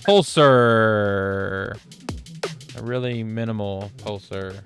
Pulsar. A really minimal pulsar.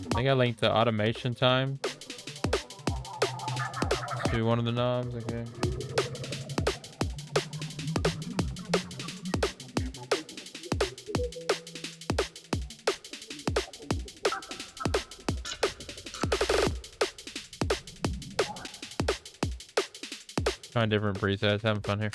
I think I linked the automation time to one of the knobs. Okay. Trying different presets, having fun here.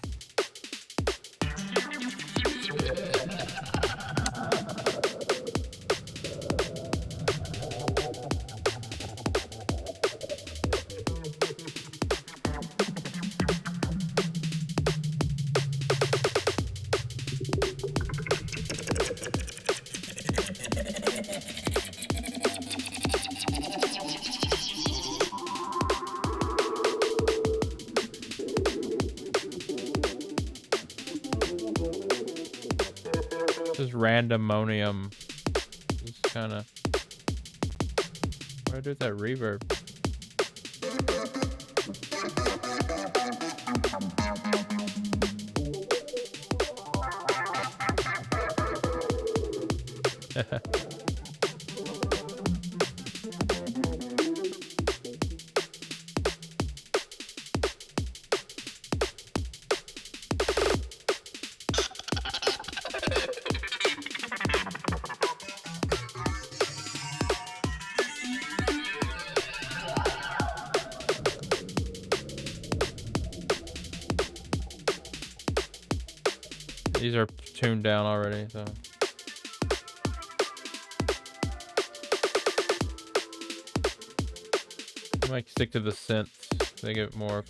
randomonium. Just kind of. What do I do with that reverb? These are tuned down already, so. I might stick to the synths. They get more.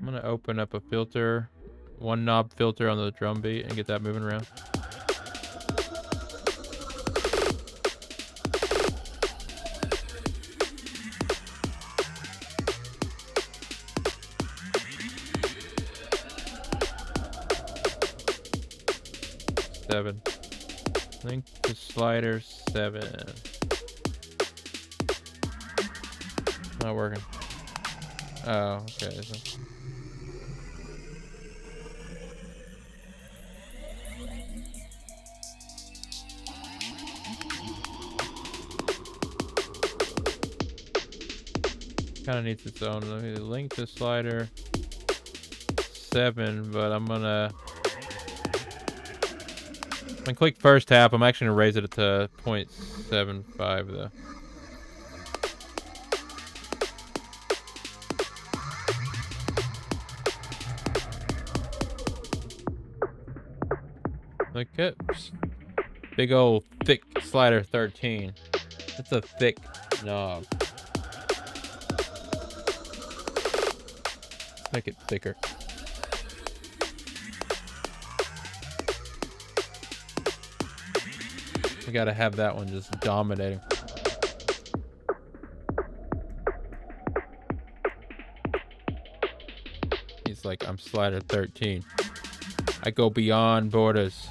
I'm gonna open up a filter, one knob filter on the drum beat and get that moving around. Seven. Link to slider 7. Not working. Oh, okay. Kind of needs its own. Let me link to slider 7, but I'm gonna click first tap. I'm actually gonna raise it to 0.75 though. Look at big old thick slider 13. That's a thick knob. Make it thicker. We gotta have that one just dominating. He's like, I'm slider 13. I go beyond borders.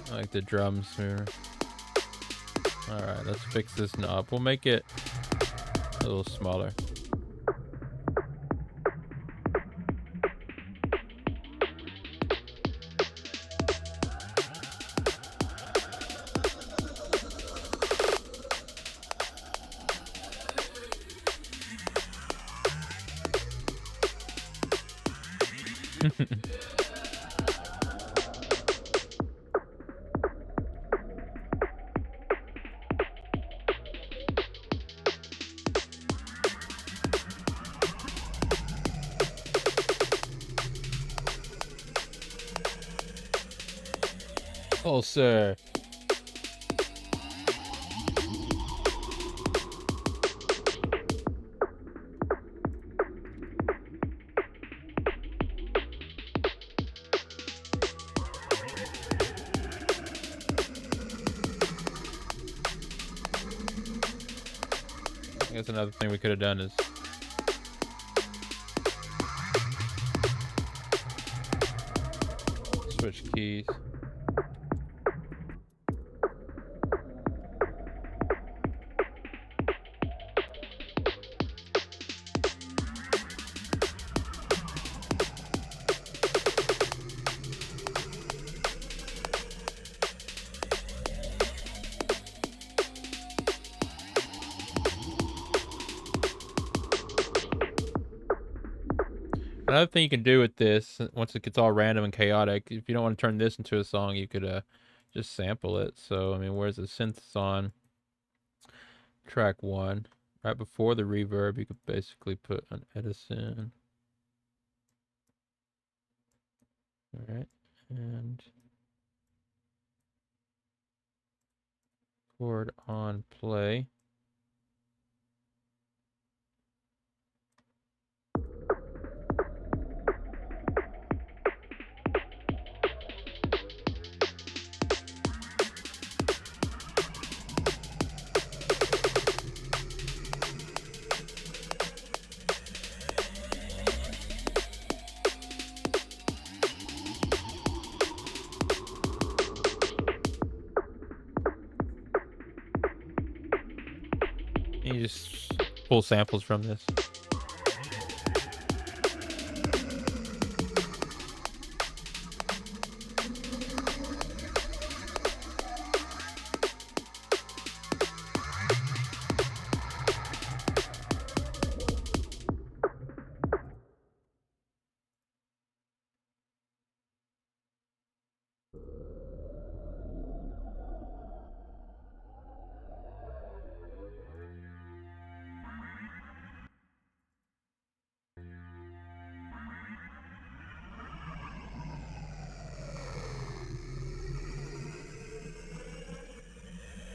I like the drums here. Alright, let's fix this knob. We'll make it a little smaller. Oh, sir. I guess another thing we could have done is switch keys. Another thing you can do with this, once it gets all random and chaotic, if you don't want to turn this into a song, you could just sample it. So, I mean, whereas the synth's on track 1, right before the reverb, you could basically put an Edison. All right, and chord on play. And you just pull samples from this.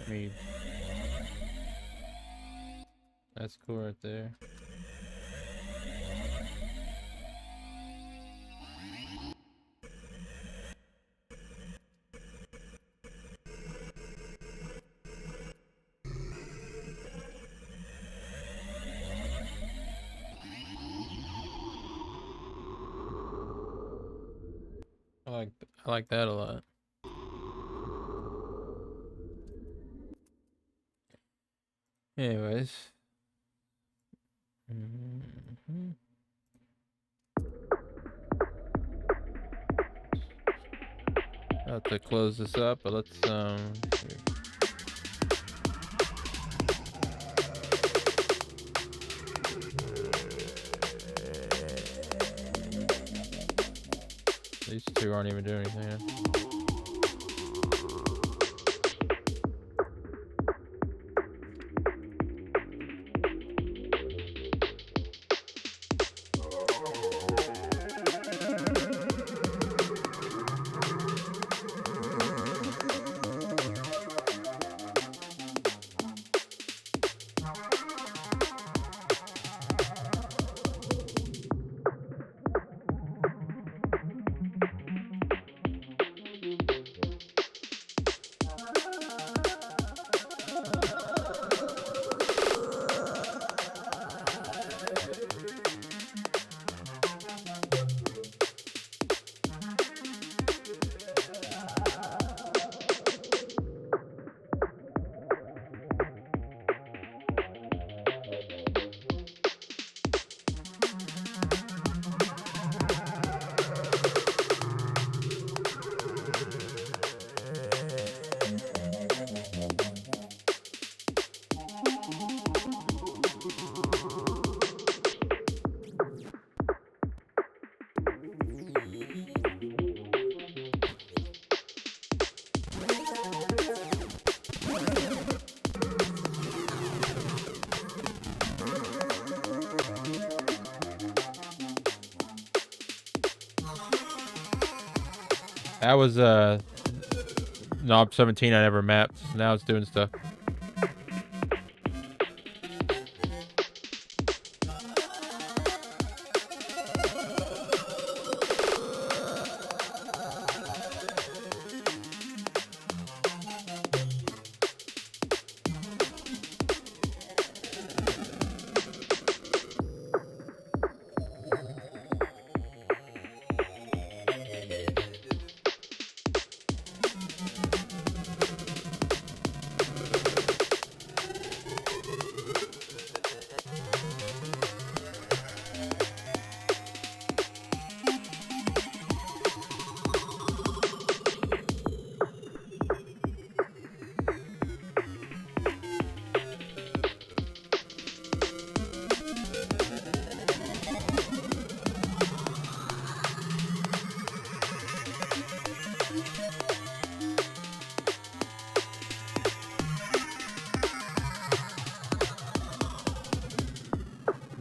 I mean, that's cool right there. I like that a lot. Anyways. Mm-hmm. I'll have to close this up, but let's these two aren't even doing anything. That was knob 17 I never mapped. Now it's doing stuff.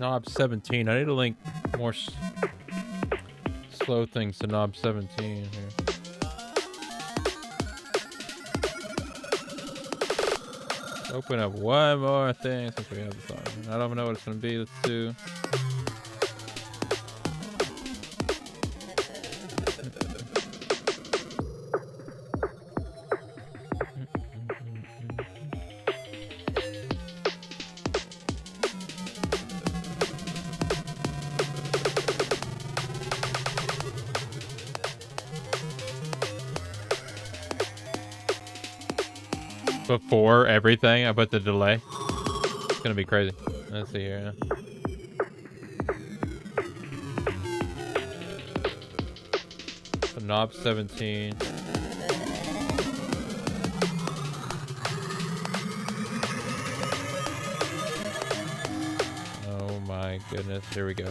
knob 17. I need to link more slow things to knob 17 here. Open up one more thing since we have this on. I don't know what it's gonna be. Let's do. Before everything, I put the delay. It's gonna be crazy. Let's see here. So knob 17. Oh my goodness. Here we go.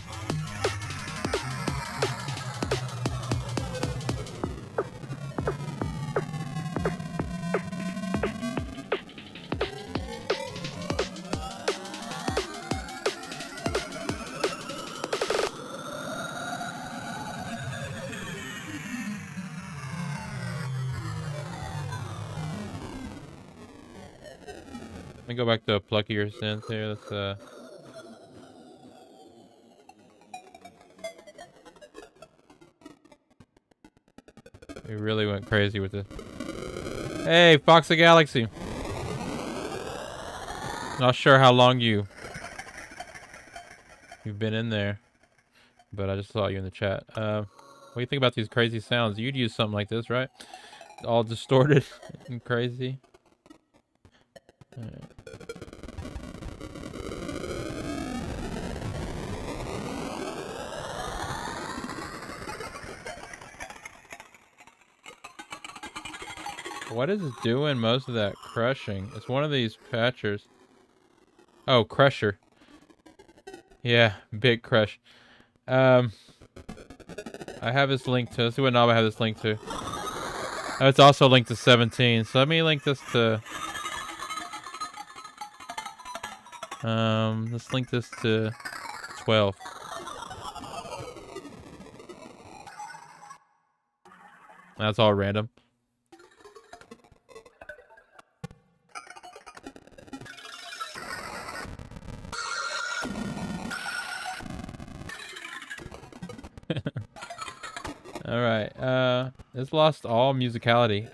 Let me go back to a pluckier synth here. Let's we really went crazy with this. Hey, Fox of Galaxy. Not sure how long you've been in there, but I just saw you in the chat. What do you think about these crazy sounds? You'd use something like this, right? All distorted and crazy. All right. What is it doing most of that crushing? It's one of these patchers. Oh, crusher. Yeah, big crush. I have this linked to. Let's see what knob I have this linked to. Oh, it's also linked to 17. So let me link this to. Let's link this to 12. That's all random. All right. It's lost all musicality.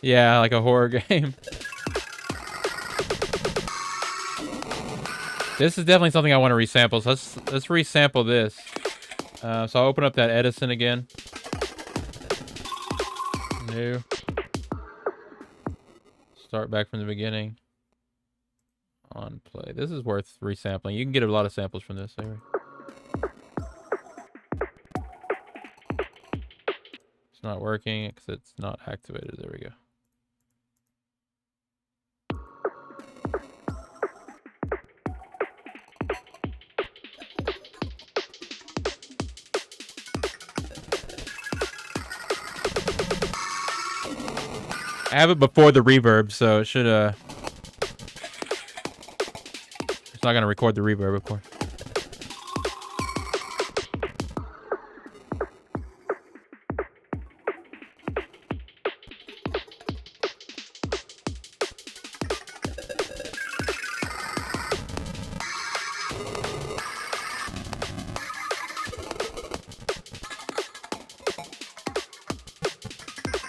Yeah, like a horror game. This is definitely something I want to resample. So let's resample this. So I'll open up that Edison again. New. Start back from the beginning. On play. This is worth resampling. You can get a lot of samples from this. Anyway. It's not working because it's not activated. There we go. I have it before the reverb, so it should it's not gonna record the reverb, of course.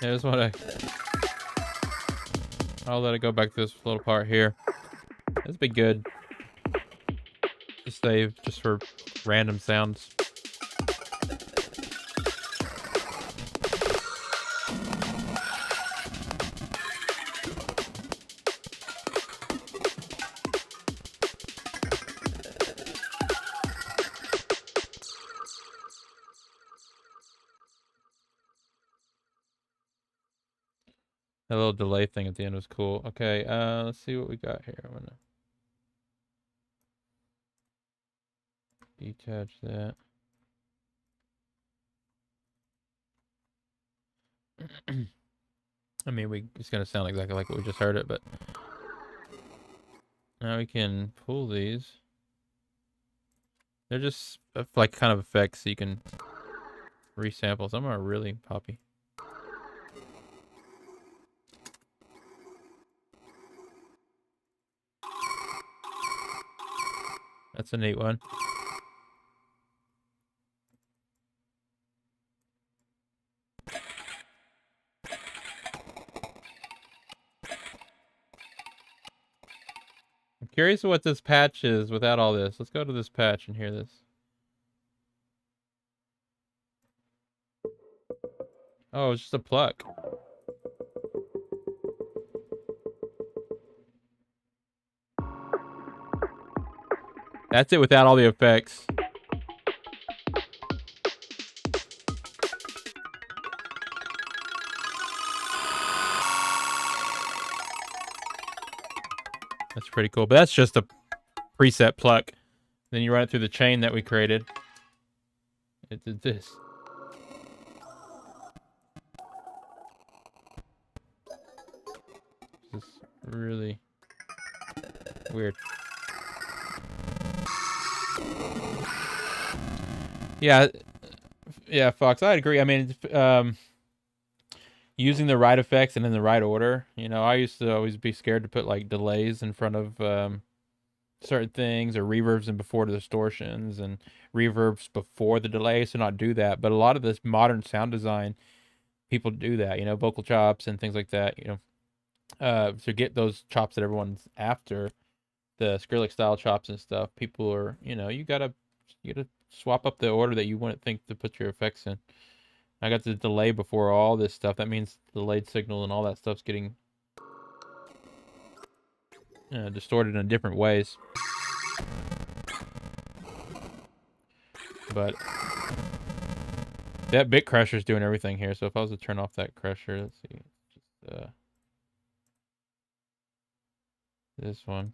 Yeah, just want to. I'll let it go back to this little part here. This be good to save just for random sounds. That little delay thing at the end was cool. Okay, let's see what we got here. I'm gonna detach that. I mean, it's gonna sound exactly like what we just heard it, but now we can pull these. They're just like kind of effects so you can resample. Some are really poppy. That's a neat one. I'm curious what this patch is without all this. Let's go to this patch and hear this. Oh, it's just a pluck. That's it without all the effects. That's pretty cool. But that's just a preset pluck. Then you run it through the chain that we created. It did this. This is really weird. Yeah, Fox, I agree. I mean, using the right effects and in the right order. You know, I used to always be scared to put like delays in front of certain things, or reverbs and before the distortions, and reverbs before the delay. So not do that. But a lot of this modern sound design, people do that. You know, vocal chops and things like that. You know, to get those chops that everyone's after, the Skrillex style chops and stuff. People are, you know, you gotta swap up the order that you wouldn't think to put your effects in. I got the delay before all this stuff. That means delayed signal and all that stuff's getting distorted in different ways. But that bit crusher is doing everything here. So if I was to turn off that crusher, let's see, just this one.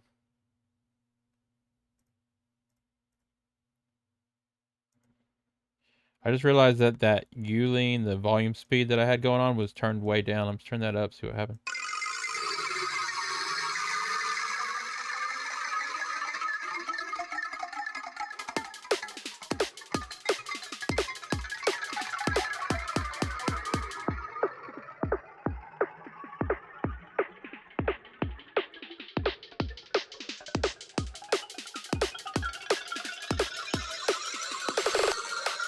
I just realized that Uline, the volume speed that I had going on, was turned way down. Let's turn that up, see what happened.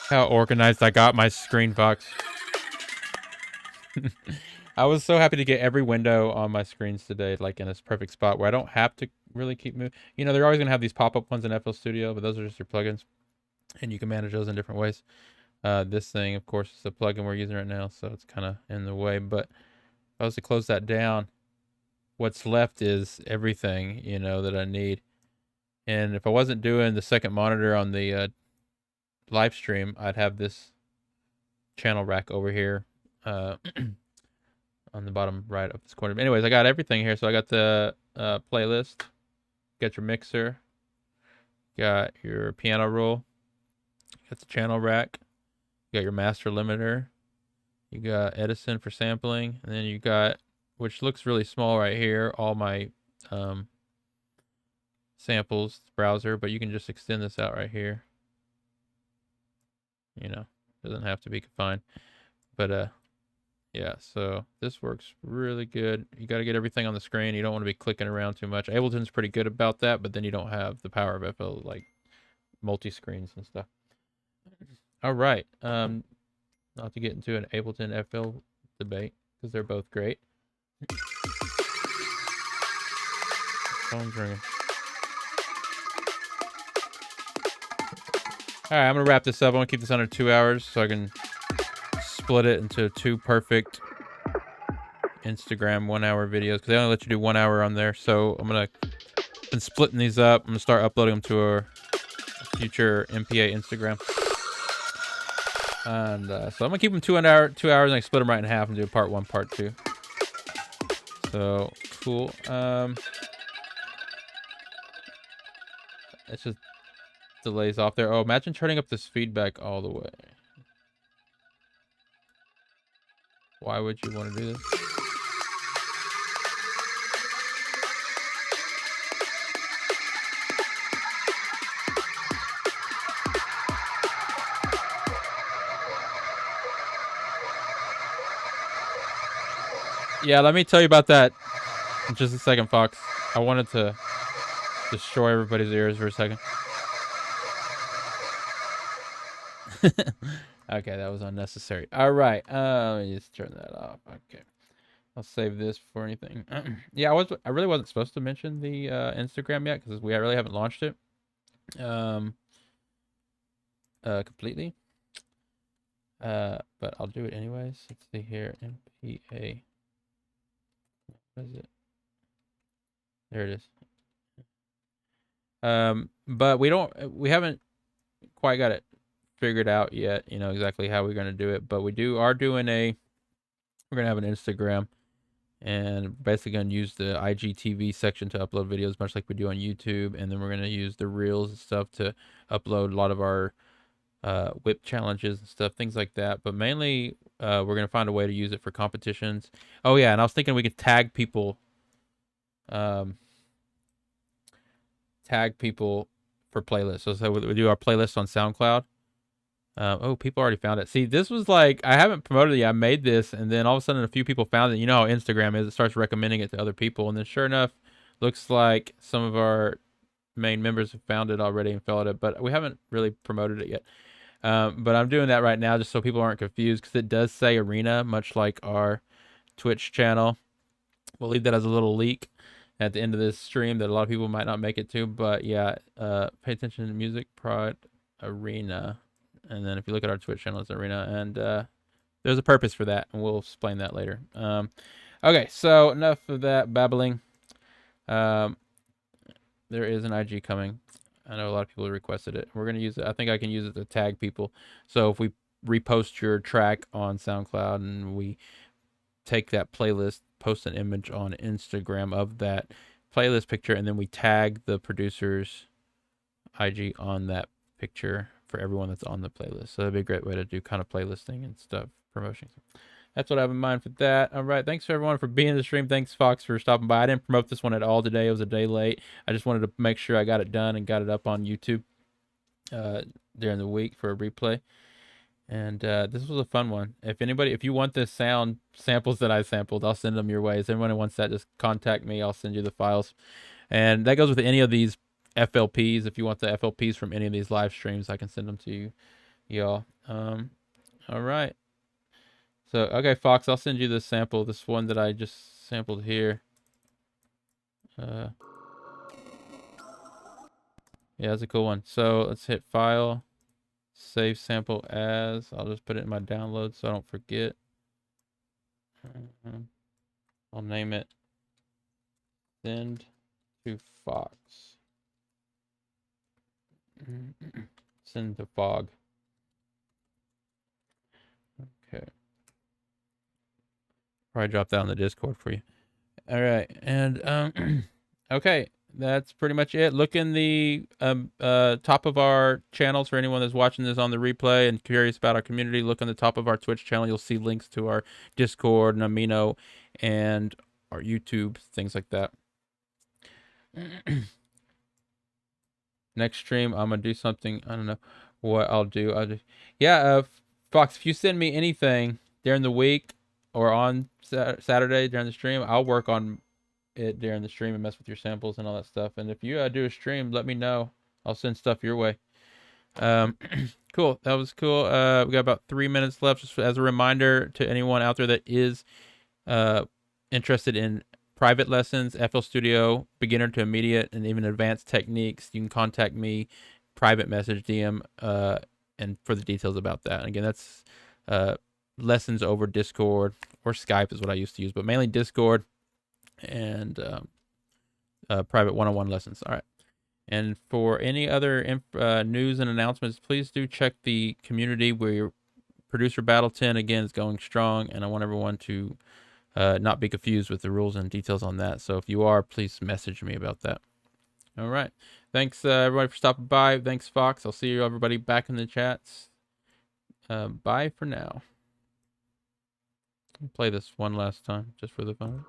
How organized I got my screen, Fox. I was so happy to get every window on my screens today, like in a perfect spot where I don't have to really keep moving. You know, they're always going to have these pop-up ones in FL Studio, but those are just your plugins, and you can manage those in different ways. This thing, of course, is the plugin we're using right now, so it's kind of in the way. But if I was to close that down, what's left is everything, you know, that I need. And if I wasn't doing the second monitor on the live stream, I'd have this channel rack over here on the bottom right of this corner. But anyways, I got everything here. So I got the playlist, got your mixer, got your piano roll, got the channel rack, you got your master limiter, you got Edison for sampling, and then you got, which looks really small right here, all my samples browser, but you can just extend this out right here. You know, doesn't have to be confined. But yeah, so this works really good. You got to get everything on the screen. You don't want to be clicking around too much. Ableton's pretty good about that, but then you don't have the power of FL, like multi-screens and stuff. All right. Not to get into an Ableton FL debate, because they're both great. Phone's ringing. All right, I'm going to wrap this up. I want to keep this under 2 hours so I can split it into 2 perfect Instagram 1 hour videos, because they only let you do 1 hour on there. So I'm going to been splitting these up. I'm going to start uploading them to our future MPA Instagram. And so I'm going to keep them 2 hours, and I split them right in half and do part 1, part 2. So cool. It's just delays off there. Oh, imagine turning up this feedback all the way. Why would you want to do this? Yeah, let me tell you about that in just a second, Fox. I wanted to destroy everybody's ears for a second. Okay, that was unnecessary. All right, let me just turn that off. Okay, I'll save this for anything. Yeah, I really wasn't supposed to mention the Instagram yet because we really haven't launched it completely. But I'll do it anyways. Let's see here, MPA. What is it? There it is. But we haven't quite got it figured out yet, you know, exactly how we're going to do it, but we're going to have an Instagram and basically going to use the IGTV section to upload videos much like we do on YouTube, and then we're going to use the Reels and stuff to upload a lot of our whip challenges and stuff, things like that. But mainly we're going to find a way to use it for competitions. Oh yeah, and I was thinking we could tag people for playlists. So we do our playlist on SoundCloud. Oh, people already found it. See, this was like, I haven't promoted it yet. I made this, and then all of a sudden a few people found it. You know how Instagram is. It starts recommending it to other people. And then sure enough, looks like some of our main members have found it already and followed it, but we haven't really promoted it yet. But I'm doing that right now just so people aren't confused, because it does say Arena, much like our Twitch channel. We'll leave that as a little leak at the end of this stream that a lot of people might not make it to. But yeah, pay attention to Music Prod Arena. And then if you look at our Twitch channel, it's Arena, and there's a purpose for that, and we'll explain that later. Okay, so enough of that babbling. There is an IG coming. I know a lot of people requested it. We're gonna use it. I think I can use it to tag people. So if we repost your track on SoundCloud and we take that playlist, post an image on Instagram of that playlist picture, and then we tag the producer's IG on that picture for everyone that's on the playlist. So that'd be a great way to do kind of playlisting and stuff, promotion. That's what I have in mind for that. All right, thanks for everyone for being in the stream. Thanks, Fox, for stopping by. I didn't promote this one at all today. It was a day late. I just wanted to make sure I got it done and got it up on YouTube during the week for a replay. And this was a fun one. If you want the sound samples that I sampled, I'll send them your way. If anyone who wants that, just contact me. I'll send you the files. And that goes with any of these FLPs. If you want the FLPs from any of these live streams, I can send them to you, y'all. All right. So, okay, Fox, I'll send you this sample, this one that I just sampled here. Yeah, it's a cool one. So let's hit File, Save Sample As. I'll just put it in my download so I don't forget. I'll name it Send to Fox. Send to Fog. Okay. Probably drop that on the Discord for you. All right, and okay, that's pretty much it. Look in the top of our channels for anyone that's watching this on the replay and curious about our community. Look on the top of our Twitch channel. You'll see links to our Discord and Amino and our YouTube, things like that. Next stream, I'm gonna do something. I don't know what I'll do. Yeah, Fox, if you send me anything during the week or on Saturday during the stream, I'll work on it during the stream and mess with your samples and all that stuff. And if you do a stream, let me know. I'll send stuff your way. Cool. That was cool. We got about 3 minutes left. Just as a reminder to anyone out there that is interested in private lessons, FL Studio, beginner to immediate, and even advanced techniques, you can contact me, private message, DM, and for the details about that. And again, that's lessons over Discord or Skype is what I used to use, but mainly Discord and private one-on-one lessons. All right. And for any other news and announcements, please do check the community where Producer Battle 10 again is going strong, and I want everyone to not be confused with the rules and details on that. So if you are, please message me about that. All right. Thanks everybody for stopping by. Thanks, Fox. I'll see you everybody back in the chats. Bye for now. Play this one last time, just for the fun.